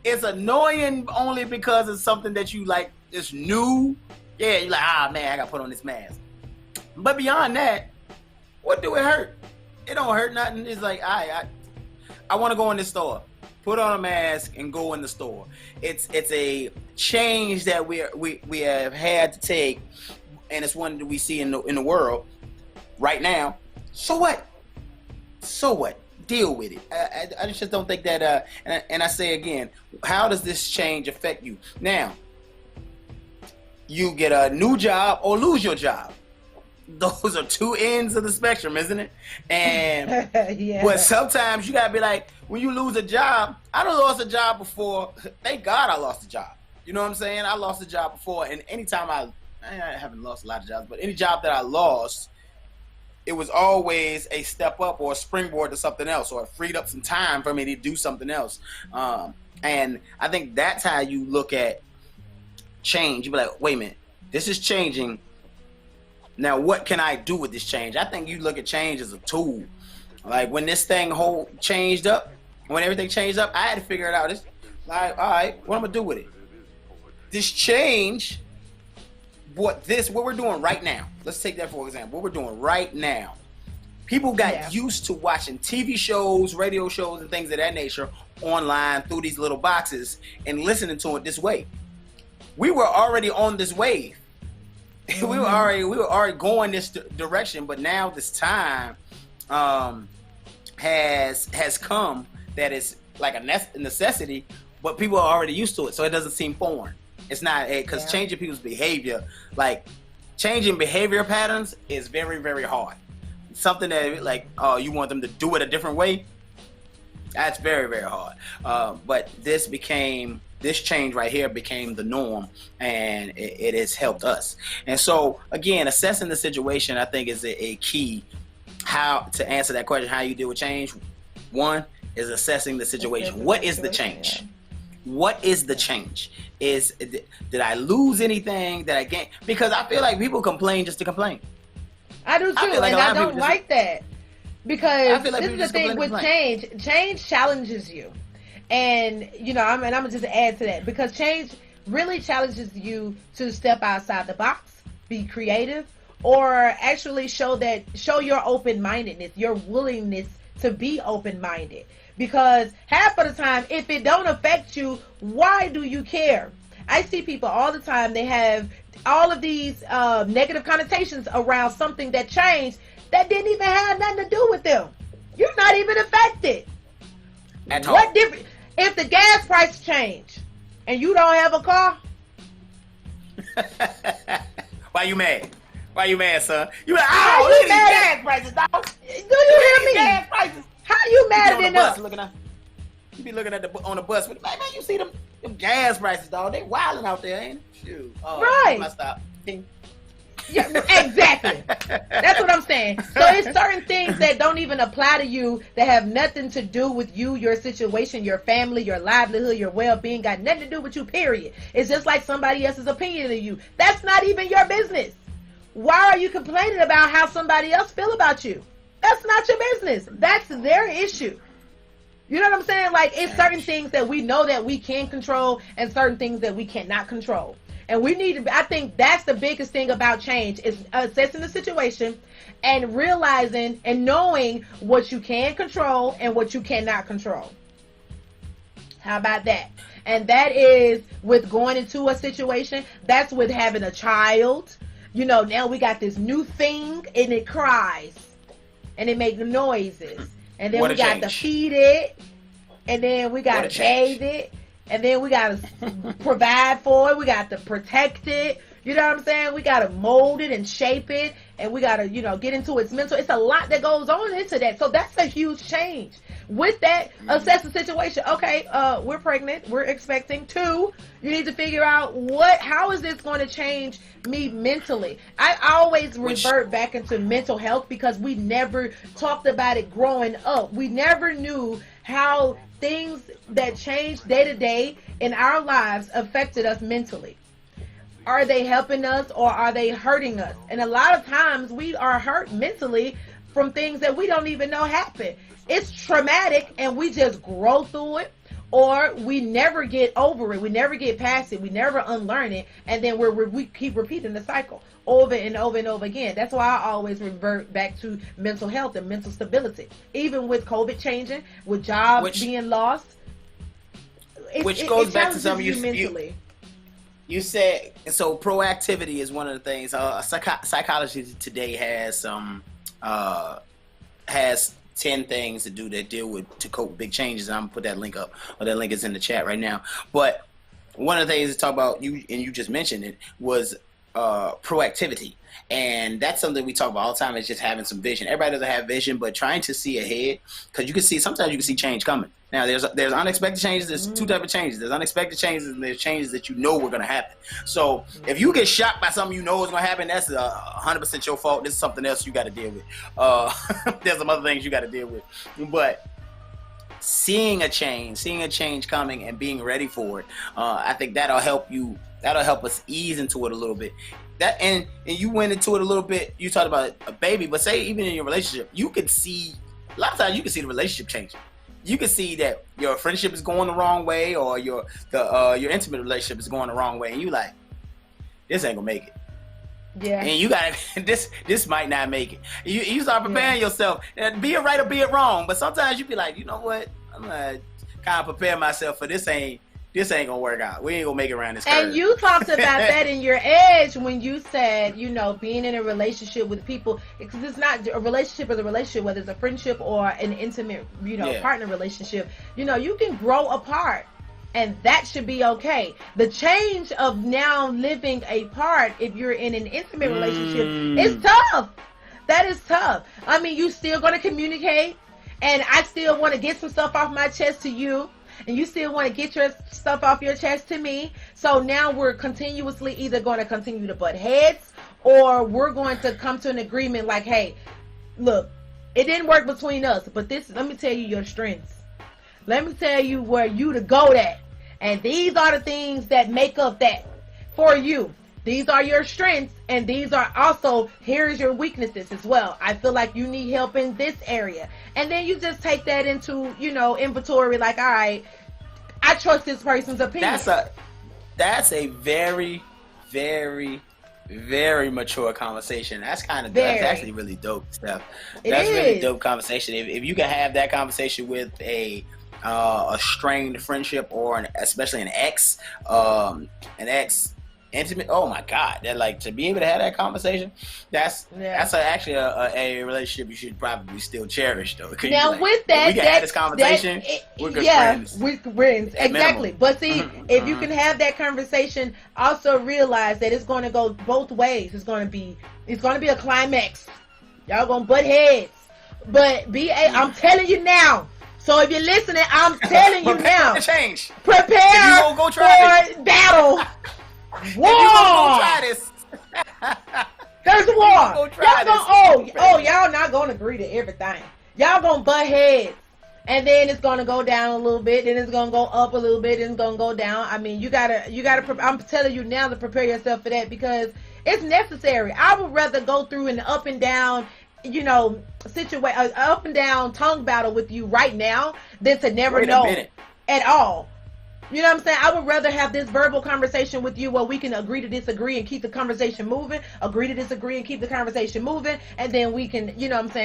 annoying only because it's something that you like. It's new. Yeah, you're like, man, I gotta put on this mask. But beyond that, what do it hurt? It don't hurt nothing. It's like, I want to go in this store, put on a mask, and go in the store. It's a change that we have had to take, and it's one that we see in the world right now. So what? Deal with it. I just don't think that. And I say again, how does this change affect you? Now, you get a new job or lose your job. Those are two ends of the spectrum, isn't it? And but sometimes you gotta be like, when you lose a job, I done lost a job before. Thank God I lost a job. You know what I'm saying? I lost a job before, and anytime I haven't lost a lot of jobs, but any job that I lost, it was always a step up or a springboard to something else, or it freed up some time for me to do something else. And I think that's how you look at change. You be like, wait a minute, this is changing. Now, what can I do with this change? I think you look at change as a tool. Like, when this thing changed up, when everything changed up, I had to figure it out. It's like, all right, what I'm going to do with it? This change, what we're doing right now. Let's take that for example. What we're doing right now. People got used to watching TV shows, radio shows, and things of that nature online through these little boxes and listening to it this way. We were already on this wave. We were already going this direction, but now this time has come that it's like a necessity, but people are already used to it, so it doesn't seem foreign. It's not, because changing people's behavior, like changing behavior patterns, is very, very hard. Something that, like, you want them to do it a different way. That's very, very hard. But this change right here became the norm, and it has helped us. And so, again, assessing the situation, I think, is a key. How to answer that question, how you deal with change. One is assessing the situation. What is the change? What is the change? Did I lose anything? Did I gain? Because I feel like people complain just to complain. I do too, and I don't like that. Because like this is the thing with change. Change challenges you. And, I'm going to just add to that. Because change really challenges you to step outside the box, be creative, or actually show your open-mindedness, your willingness to be open-minded. Because half of the time, if it don't affect you, why do you care? I see people all the time, they have all of these negative connotations around something that changed that didn't even have nothing to do with them. You're not even affected. At all. What difference? If the gas price change and you don't have a car? Why you mad? Why you mad, son? You like, How look you at these mad gas prices, dog. Do you hear me? Gas prices. How you mad at enough? You be looking at on the bus with, man, you see them gas prices, dog. They wilding out there, ain't it? Shoot. Oh, right. My stop. Yeah, exactly. That's what I'm saying. So it's certain things that don't even apply to you, that have nothing to do with you, your situation, your family, your livelihood, your well-being, got nothing to do with you, period. It's just like somebody else's opinion of you. That's not even your business. Why are you complaining about how somebody else feel about you? That's not your business. That's their issue. You know what I'm saying? Like, it's certain things that we know that we can control and certain things that we cannot control. And we need to, I think that's the biggest thing about change, is assessing the situation and realizing and knowing what you can control and what you cannot control. How about that? And that is with going into a situation. That's with having a child. Now we got this new thing and it cries and it makes noises. And then we got to feed it. And then we got to bathe it. And then we got to provide for it. We got to protect it. You know what I'm saying? We got to mold it and shape it. And we got to, get into its mental. It's a lot that goes on into that. So that's a huge change. With that, assess the situation. Okay, we're pregnant. We're expecting 2. You need to figure out how is this going to change me mentally? I always revert back into mental health because we never talked about it growing up. We never knew how things that changed day to day in our lives affected us mentally. Are they helping us or are they hurting us? And a lot of times we are hurt mentally from things that we don't even know happened. It's traumatic and we just grow through it, or we never get over it. We never get past it. We never unlearn it. And then we keep repeating the cycle over and over and over again. That's why I always revert back to mental health and mental stability. Even with COVID changing, with jobs being lost. Which goes back to something you said. So proactivity is one of the things. Psychology today has 10 things to do that to cope with big changes. I'm gonna put that link up, or that link is in the chat right now. But one of the things to talk about, you just mentioned it, was proactivity. And that's something we talk about all the time, is just having some vision. Everybody doesn't have vision, but trying to see ahead, because sometimes you can see change coming. Now, there's unexpected changes. There's 2 types of changes. There's unexpected changes, and there's changes that were going to happen. So if you get shocked by something is going to happen, that's 100% your fault. This is something else you got to deal with. There's some other things you got to deal with. But seeing a change coming and being ready for it, I think that'll help you. That'll help us ease into it a little bit. That and you went into it a little bit. You talked about a baby, but say even in your relationship, you could see a lot of times you can see the relationship changing. You can see that your friendship is going the wrong way, or your intimate relationship is going the wrong way, and you like, this ain't gonna make it. Yeah. And you got this might not make it. You start preparing yourself, be it right or be it wrong. But sometimes you be like, you know what? I'm gonna kind of prepare myself for this ain't gonna work out. We ain't gonna make it around this curve. And you talked about that in your edge when you said, being in a relationship with people, because it's not a relationship is a relationship, whether it's a friendship or an intimate, partner relationship. You can grow apart, and that should be okay. The change of now living apart, if you're in an intimate relationship, is tough. That is tough. I mean, you still gonna communicate. and I still want to get some stuff off my chest to you, and you still want to get your stuff off your chest to me. So now we're continuously either going to continue to butt heads, or we're going to come to an agreement like, hey, look, it didn't work between us, but let me tell you your strengths. Let me tell you where you to go at. And these are the things that make up that for you. These are your strengths, and these are also, here's your weaknesses as well. I feel like you need help in this area. And then you just take that into, inventory, like, all right, I trust this person's opinion. That's a very, very, very mature conversation. That's that's actually really dope stuff. That's really dope conversation. If you can have that conversation with a strained friendship, or especially an ex intimate, oh my God, that, like, to be able to have that conversation, that's actually a relationship you should probably still cherish, though. Now, with that, we can have this conversation. We're good friends. We're friends, exactly. Minimum. But see, if you can have that conversation, also realize that it's going to go both ways. It's going to be a climax. Y'all gonna butt heads, but I'm telling you now. So if you're listening, I'm telling you now. Change. Prepare go try for battle. War. If you gonna try this. There's war. Y'all y'all not gonna agree to everything. Y'all gonna butt heads, and then it's gonna go down a little bit, then it's gonna go up a little bit, then it's gonna go down. I mean, you gotta. I'm telling you now to prepare yourself for that, because it's necessary. I would rather go through an up and down, situation, up and down tongue battle with you right now than to never know at all. You know what I'm saying? I would rather have this verbal conversation with you where we can agree to disagree and keep the conversation moving, agree to disagree and keep the conversation moving, and then we can,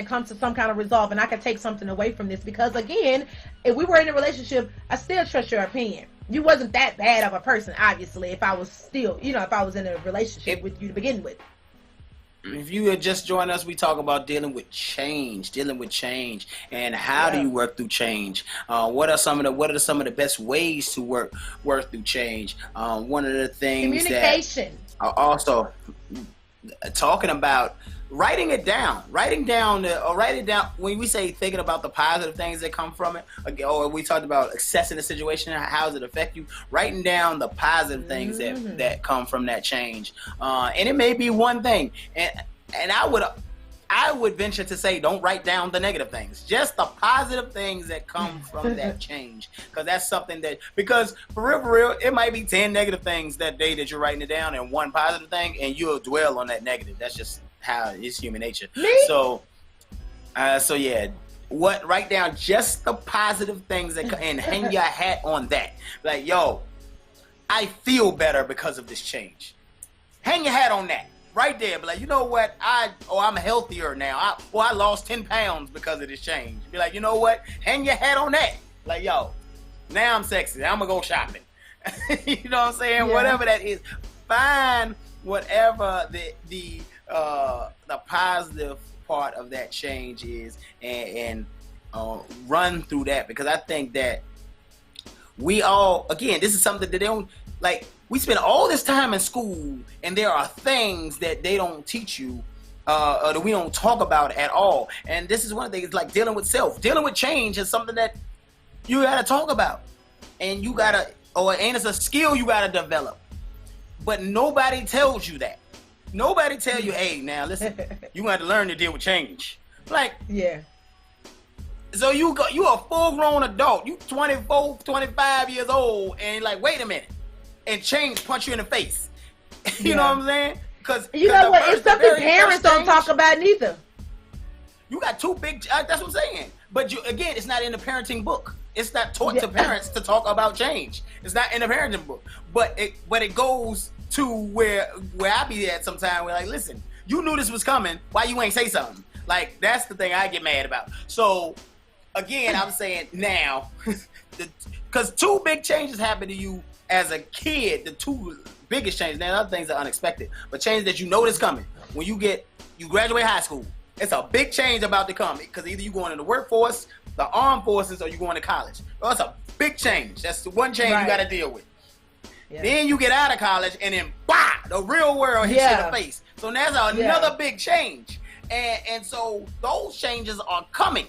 come to some kind of resolve, and I can take something away from this. Because again, if we were in a relationship, I still trust your opinion. You wasn't that bad of a person, obviously, if I was still, if I was in a relationship with you to begin with. If you had just joined us, we talk about dealing with change, and how do you work through change? What are some of the best ways to work through change? One of the things, communication. That also talking about writing it down when we say thinking about the positive things that come from it, or we talked about assessing the situation, how does it affect you, writing down the positive things that come from that change, and it may be one thing, and I would venture to say, don't write down the negative things, just the positive things that come from that change, because that's something because for real, it might be 10 negative things that day that you're writing it down, and one positive thing, and you'll dwell on that negative. That's just how it's human nature. So yeah, write down just the positive things and hang your hat on that. Like, yo, I feel better because of this change. Hang your hat on that right there. Be like, you know what? I'm healthier now. I lost 10 pounds because of this change. Be like, you know what? Hang your hat on that. Like, yo, now I'm sexy. I'm gonna go shopping. You know what I'm saying? Yeah. Whatever that is, find whatever the positive part of that change is, and run through that, because I think that we all, again, this is something that they don't, like, we spend all this time in school, and there are things that they don't teach you, or that we don't talk about at all. And this is one of the things, like dealing with change is something that you gotta talk about, and you gotta, and it's a skill you gotta develop. But nobody tells you that. Nobody tell you, hey, now listen, you got to learn to deal with change. Like, yeah. So you a full-grown adult. You 24, 25 years old, and like, wait a minute, and change punch you in the face. You know what I'm saying? Because you know what? It's something parents don't talk about neither. You got two big. That's what I'm saying. But again, it's not in the parenting book. It's not taught to parents to talk about change. It's not in the parenting book. But it goes to where I be at sometime. We're like, listen, you knew this was coming. Why you ain't say something? Like, that's the thing I get mad about. So again, I'm saying now, because two big changes happen to you as a kid. The two biggest changes. Now, other things are unexpected, but changes that you know is coming. When you graduate high school, it's a big change about to come, because either you going in the workforce, the armed forces, or you going to college. Well, it's a big change. That's the one change you got to deal with. Yeah. Then you get out of college, and then the real world hits you in the face. So there's another big change, and so those changes are coming.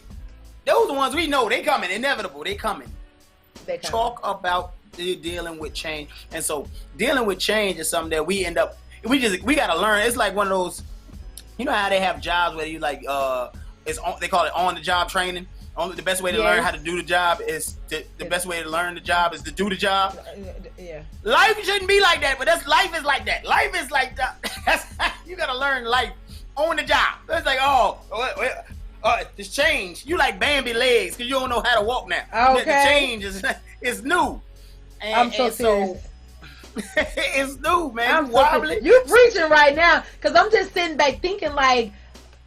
Those are the ones we know. They coming, inevitable. They coming. They coming. Talk about dealing with change. And so dealing with change is something that we got to learn. It's like one of those, you know how they have jobs where you like, they call it on the job training. Only the best way to learn how to do the job is the best way to learn the job is to do the job. Yeah. Life shouldn't be like that, but life is like that. Life is like that. You gotta learn life on the job. It's like, this change. You like Bambi legs because you don't know how to walk now. Okay. The change is new. I'm so serious. It's new, man. I'm You wobbly. You preaching right now because I'm just sitting back thinking like,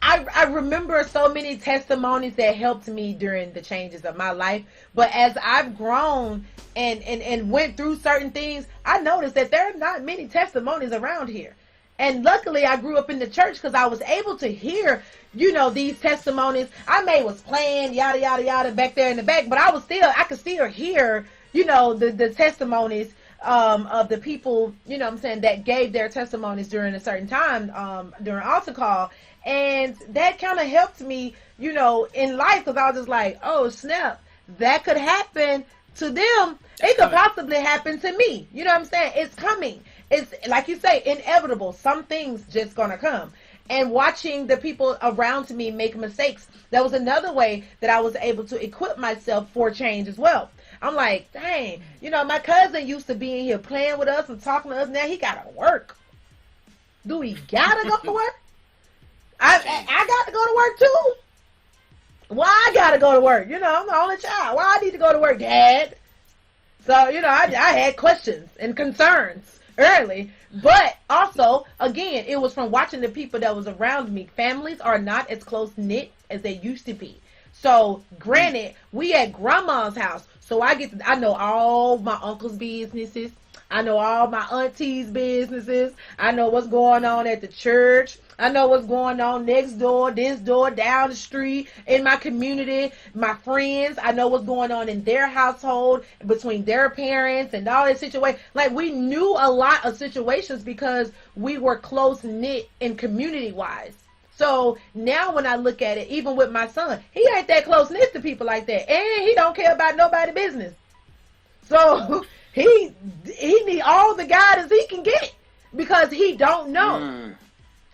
I remember so many testimonies that helped me during the changes of my life. But as I've grown and went through certain things, I noticed that there are not many testimonies around here. And luckily I grew up in the church because I was able to hear, these testimonies. I was playing yada, yada, yada back there in the back, but I could still hear, the testimonies of the people, that gave their testimonies during a certain time, during altar call. And that kind of helped me, in life, because I was just like, oh, snap, that could happen to them. It could possibly happen to me. You know what I'm saying? It's coming. It's, like you say, inevitable. Some things just going to come. And watching the people around me make mistakes, that was another way that I was able to equip myself for change as well. I'm like, dang, my cousin used to be in here playing with us and talking to us. Now he got to work. Do he got to go to work? I got to go to work too. Why I got to go to work? I'm the only child. Why I need to go to work, Dad? So, I had questions and concerns early. But also, again, it was from watching the people that was around me. Families are not as close-knit as they used to be. So, granted, we at grandma's house. So I know all my uncle's businesses. I know all my auntie's businesses. I know what's going on at the church. I know what's going on next door, this door, down the street, in my community, my friends. I know what's going on in their household, between their parents and all that situation. Like, we knew a lot of situations because we were close-knit and community-wise. So now when I look at it, even with my son, he ain't that close-knit to people like that. And he don't care about nobody's business. So he need all the guidance he can get because he don't know.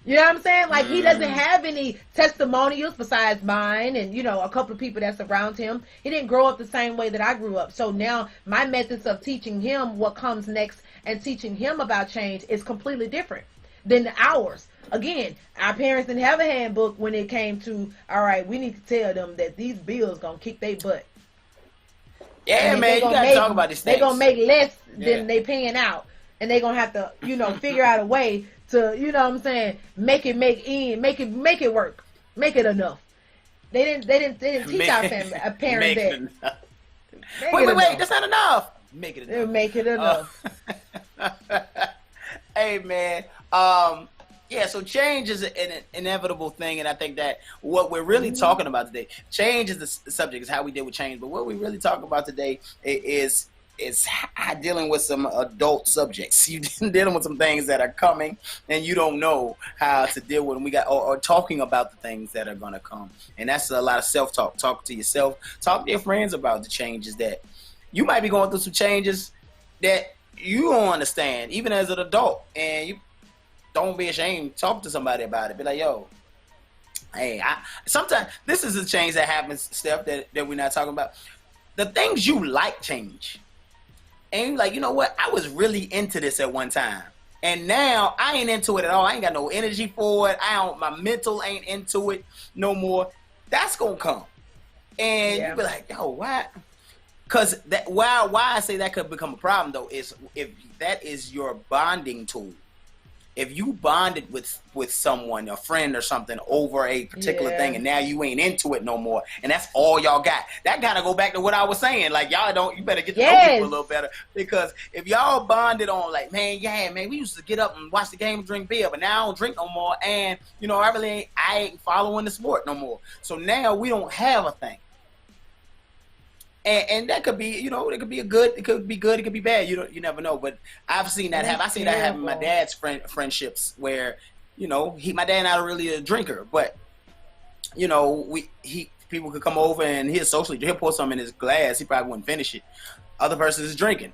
You know what I'm saying? Like, he doesn't have any testimonials besides mine and, a couple of people that's around him. He didn't grow up the same way that I grew up. So now my methods of teaching him what comes next and teaching him about change is completely different than ours. Again, our parents didn't have a handbook when it came to, all right, we need to tell them that these bills going to kick their butt. Yeah, man, you got to talk about these things. They're going to make less than they paying out. And they're going to have to, figure out a way to, make it work. Make it enough. They didn't teach our parents that. Wait, that's not enough. Make it enough. Make it enough. Hey, man. So change is an inevitable thing, and I think that what we're really talking about today, change is the subject, is how we deal with change. But what we really talk about today is dealing with some adult subjects. You're dealing with some things that are coming, and you don't know how to deal with them. Or talking about the things that are going to come, and that's a lot of self-talk. Talk to yourself. Talk to your friends about the changes that you might be going through. Some changes that you don't understand, even as an adult, and you don't be ashamed. Talk to somebody about it. Be like, yo, hey, sometimes this is a change that happens, Steph, that we're not talking about. The things you like change. And you're like, you know what? I was really into this at one time. And now I ain't into it at all. I ain't got no energy for it. My mental ain't into it no more. That's going to come. And you be like, yo, why? Because why I say that could become a problem, though, is if that is your bonding tool. If you bonded with someone, a friend or something, over a particular thing, and now you ain't into it no more, and that's all y'all got, that gotta go back to what I was saying. Like, you better get to know people a little better, because if y'all bonded on, like, man, we used to get up and watch the game and drink beer, but now I don't drink no more, and I ain't following the sport no more. So now we don't have a thing. And that could be, it could be it could be good, it could be bad. You never know. But I've seen that happen. I've seen that happen in my dad's friendships where, my dad not really a drinker, but he people could come over and he'll pour something in his glass. He probably wouldn't finish it. Other person is drinking,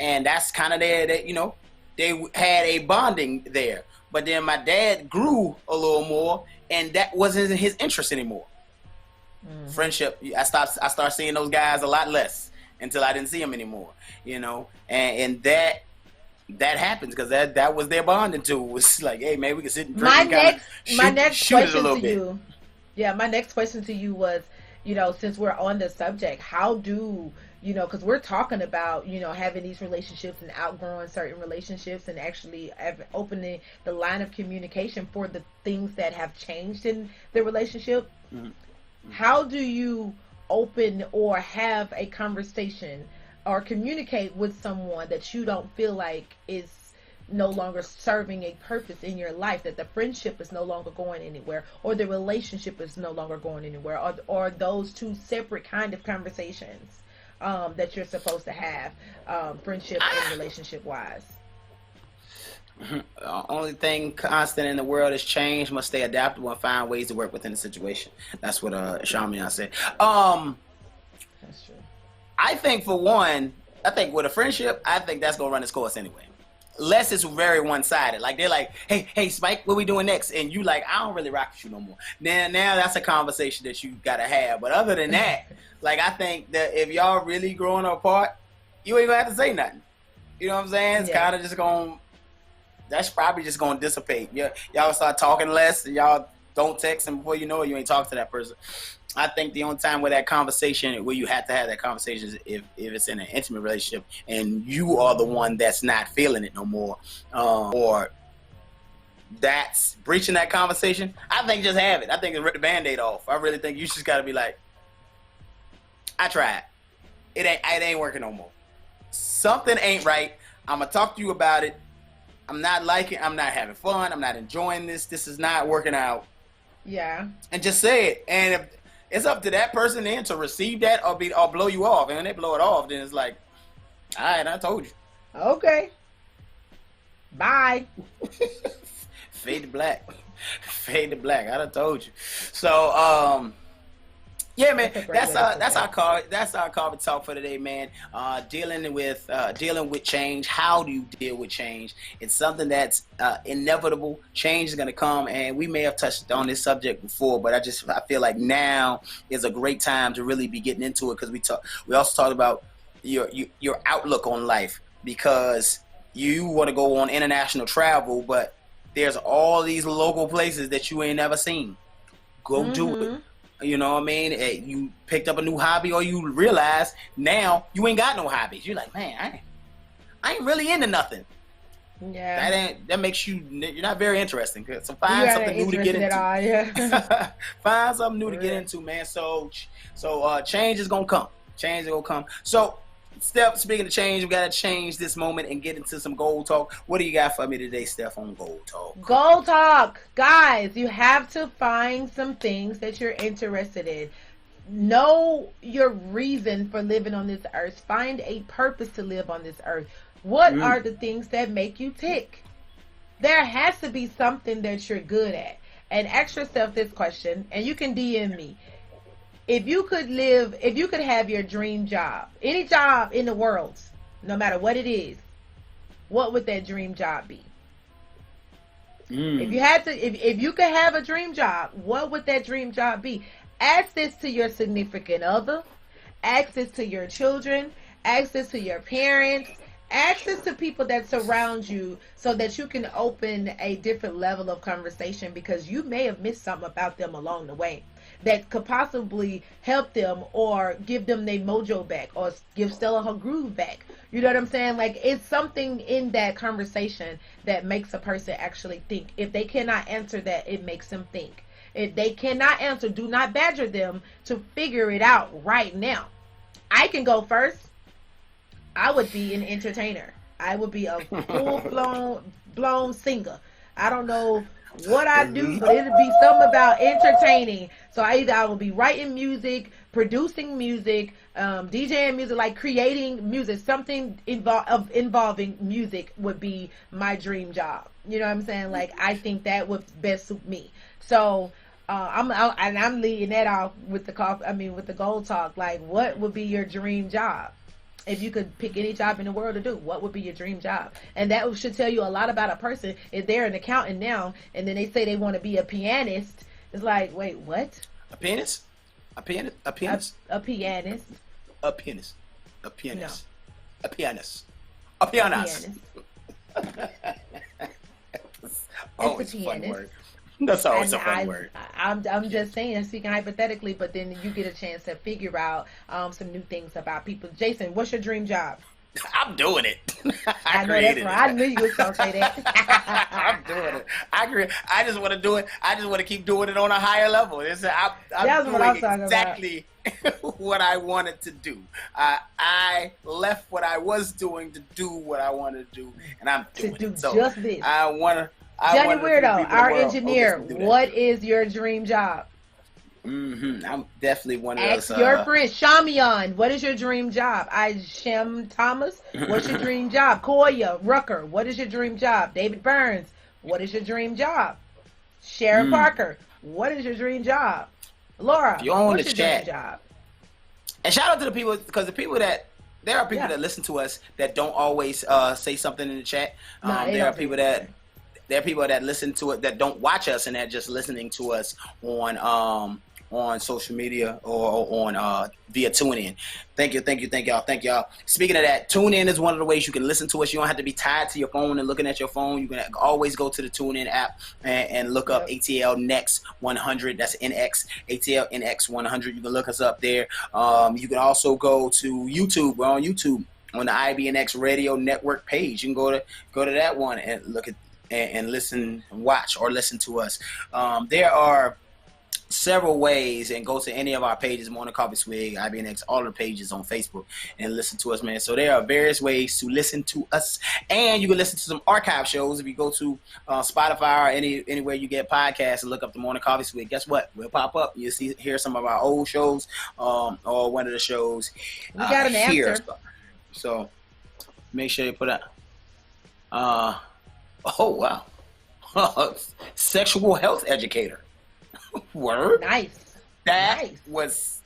and that's kind of there. That they had a bonding there. But then my dad grew a little more, and that wasn't his interest anymore. Friendship. I started seeing those guys a lot less until I didn't see them anymore. And that happens because that was their bonding tool. It was like, hey man, we can sit and drink my next question to bit. you. Yeah, my next question to you was, since we're on the subject, how do because we're talking about having these relationships and outgrowing certain relationships and actually opening the line of communication for the things that have changed in the relationship. How do you open or have a conversation or communicate with someone that you don't feel like is no longer serving a purpose in your life, that the friendship is no longer going anywhere, or the relationship is no longer going anywhere, or those two separate kind of conversations that you're supposed to have, friendship and relationship wise? Only thing constant in the world is change. Must stay adaptable and find ways to work within the situation. That's what Shamian said. That's true. I think for one, with a friendship, I think that's gonna run its course anyway. Unless it's very one-sided. Like they're like, hey Spike, what we doing next? And you like, I don't really rock with you no more. Now that's a conversation that you gotta have. But other than that, like I think that if y'all really growing apart, you ain't gonna have to say nothing. You know what I'm saying? It's kind of just that's probably just gonna dissipate. Y'all start talking less, and y'all don't text, and before you know it, you ain't talking to that person. I think the only time where you have to have that conversation is if it's in an intimate relationship and you are the one that's not feeling it no more, or that's breaching that conversation. I think just have it. I think rip the Band-Aid off. I really think you just got to be like, I tried. It ain't working no more. Something ain't right. I'm gonna talk to you about it. I'm not liking. I'm not having fun. I'm not enjoying this. This is not working out. Yeah. And just say it. And if it's up to that person then to receive that or blow you off. And when they blow it off, then it's like, all right, I told you. Okay. Bye. Fade to black. Fade to black. I done told you. So, yeah, man, that's our carpet talk for today, man. Dealing with change. How do you deal with change? It's something that's inevitable. Change is gonna come, and we may have touched on this subject before, but I feel like now is a great time to really be getting into it because we also talked about your outlook on life, because you want to go on international travel, but there's all these local places that you ain't never seen. Go do it. You know what I mean? You picked up a new hobby, or you realize now you ain't got no hobbies. You're like, man, I ain't really into nothing. Yeah. That makes you're not very interesting. So find something new to get into. Find something new to get into, man. So change is gonna come. Change is gonna come. So Steph, speaking of change, we gotta change this moment and get into some gold talk. What do you got for me today, Steph, on gold talk? Gold talk, guys. You have to find some things that you're interested in. Know your reason for living on this earth. Find a purpose to live on this earth. What are the things that make you tick? There has to be something that you're good at. And ask yourself this question, and you can DM me. If you could have your dream job, any job in the world, no matter what it is, what would that dream job be? If you could have a dream job, what would that dream job be? Ask this to your significant other. Ask this to your children. Ask this to your parents. Ask this to people that surround you so that you can open a different level of conversation, because you may have missed something about them along the way that could possibly help them or give them their mojo back or give Stella her groove back. You know what I'm saying? Like, it's something in that conversation that makes a person actually think. If they cannot answer that, it makes them think. If they cannot answer, do not badger them to figure it out right now. I can go first. I would be an entertainer. I would be a full-blown singer. I don't know what I do, but it'll be something about entertaining. So I will be writing music, producing music, DJing music, like creating music. Something involving music would be my dream job. You know what I'm saying? Like, I think that would best suit me. So I'm leading that off with with the goal talk. Like, what would be your dream job? If you could pick any job in the world to do, what would be your dream job? And that should tell you a lot about a person. If they're an accountant now, and then they say they want to be a pianist, it's like, wait, what? A pianist? A pianist? A pianist? A pianist. A pianist. A pianist. No. A pianist. A pianist. Always a fun word. That's always a fun word. I'm just saying, speaking hypothetically, but then you get a chance to figure out some new things about people. Jason, what's your dream job? I'm doing it. I know that's right. I knew you was gonna say that. I'm doing it. I agree. I just want to do it. I just want to keep doing it on a higher level. I'm that's doing what I'm talking exactly what I wanted to do. I left what I was doing to do what I wanted to do, and I'm doing to do it. So just this. I want to. Johnny Weirdo, our engineer, what is your dream job? I'm definitely one of those. Ask your friend Shamian, what is your dream job? Shem Thomas, what's your dream job? Koya Rucker, what is your dream job? David Burns, what is your dream job? Sharon Parker, what is your dream job? Laura, what's your dream job? And shout out to the people, because there are people that listen to us that don't always say something in the chat. There are people that listen to it that don't watch us and they're just listening to us on social media or on via TuneIn. Thank y'all. Speaking of that, TuneIn is one of the ways you can listen to us. You don't have to be tied to your phone and looking at your phone. You can always go to the TuneIn app and look up ATL Next 100. That's NX, ATL NX 100. You can look us up there. You can also go to YouTube. We're on YouTube on the IBNX Radio Network page. You can go to that one and look at and listen, watch, or listen to us. There are several ways, and go to any of our pages, Morning Coffee, Swig, IBNX, all the pages on Facebook, and listen to us, man. So there are various ways to listen to us, and you can listen to some archive shows. If you go to Spotify or anywhere you get podcasts and look up the Morning Coffee, Swig, guess what? We'll pop up. You'll hear some of our old shows, or one of the shows. We got an answer. So make sure you put out. Oh, wow. Sexual health educator. Word? Nice. Was...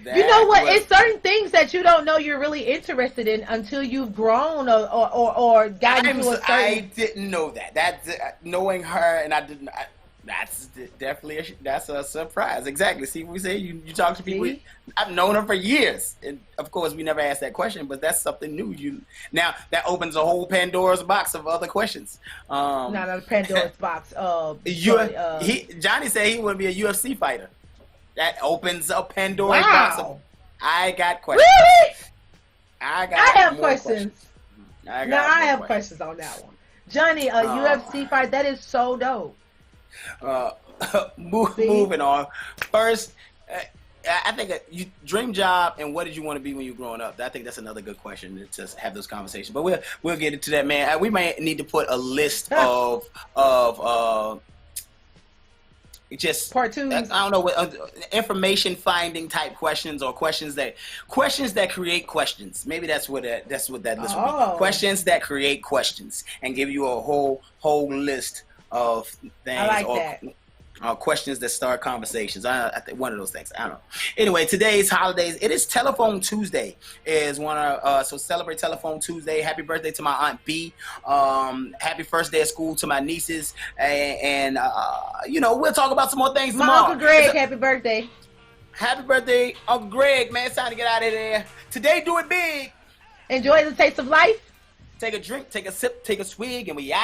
You know what? It's certain things that you don't know you're really interested in until you've grown or gotten to a certain... I didn't know that. That's knowing her, and I didn't... That's definitely that's a surprise. Exactly. See what we say? You talk to people. See? I've known her for years, and of course we never asked that question. But that's something new. Now that opens a whole Pandora's box of other questions. Not a Pandora's box. Johnny said he would be a UFC fighter. That opens a Pandora's box. I got questions. Really? I have questions. I have questions on that one. Johnny, a UFC fight. That is so dope. Moving on. First, I think dream job and what did you want to be when you were growing up? I think that's another good question to have those conversations. But we'll get into that, man. We might need to put a list of just part two. I don't know what information finding type questions, or questions that create questions. Maybe that's what that list would be. Questions that create questions, and give you a whole list of things. I like that. Questions that start conversations. I think one of those things. I don't know. Anyway, today's holidays. It is Telephone Tuesday. So celebrate Telephone Tuesday. Happy birthday to my Aunt B. Happy first day of school to my nieces. And we'll talk about some more things tomorrow. My Uncle Greg, happy birthday. Happy birthday, Uncle Greg. Man, it's time to get out of there. Today, do it big. Enjoy the taste of life. Take a drink, take a sip, take a swig, and we out.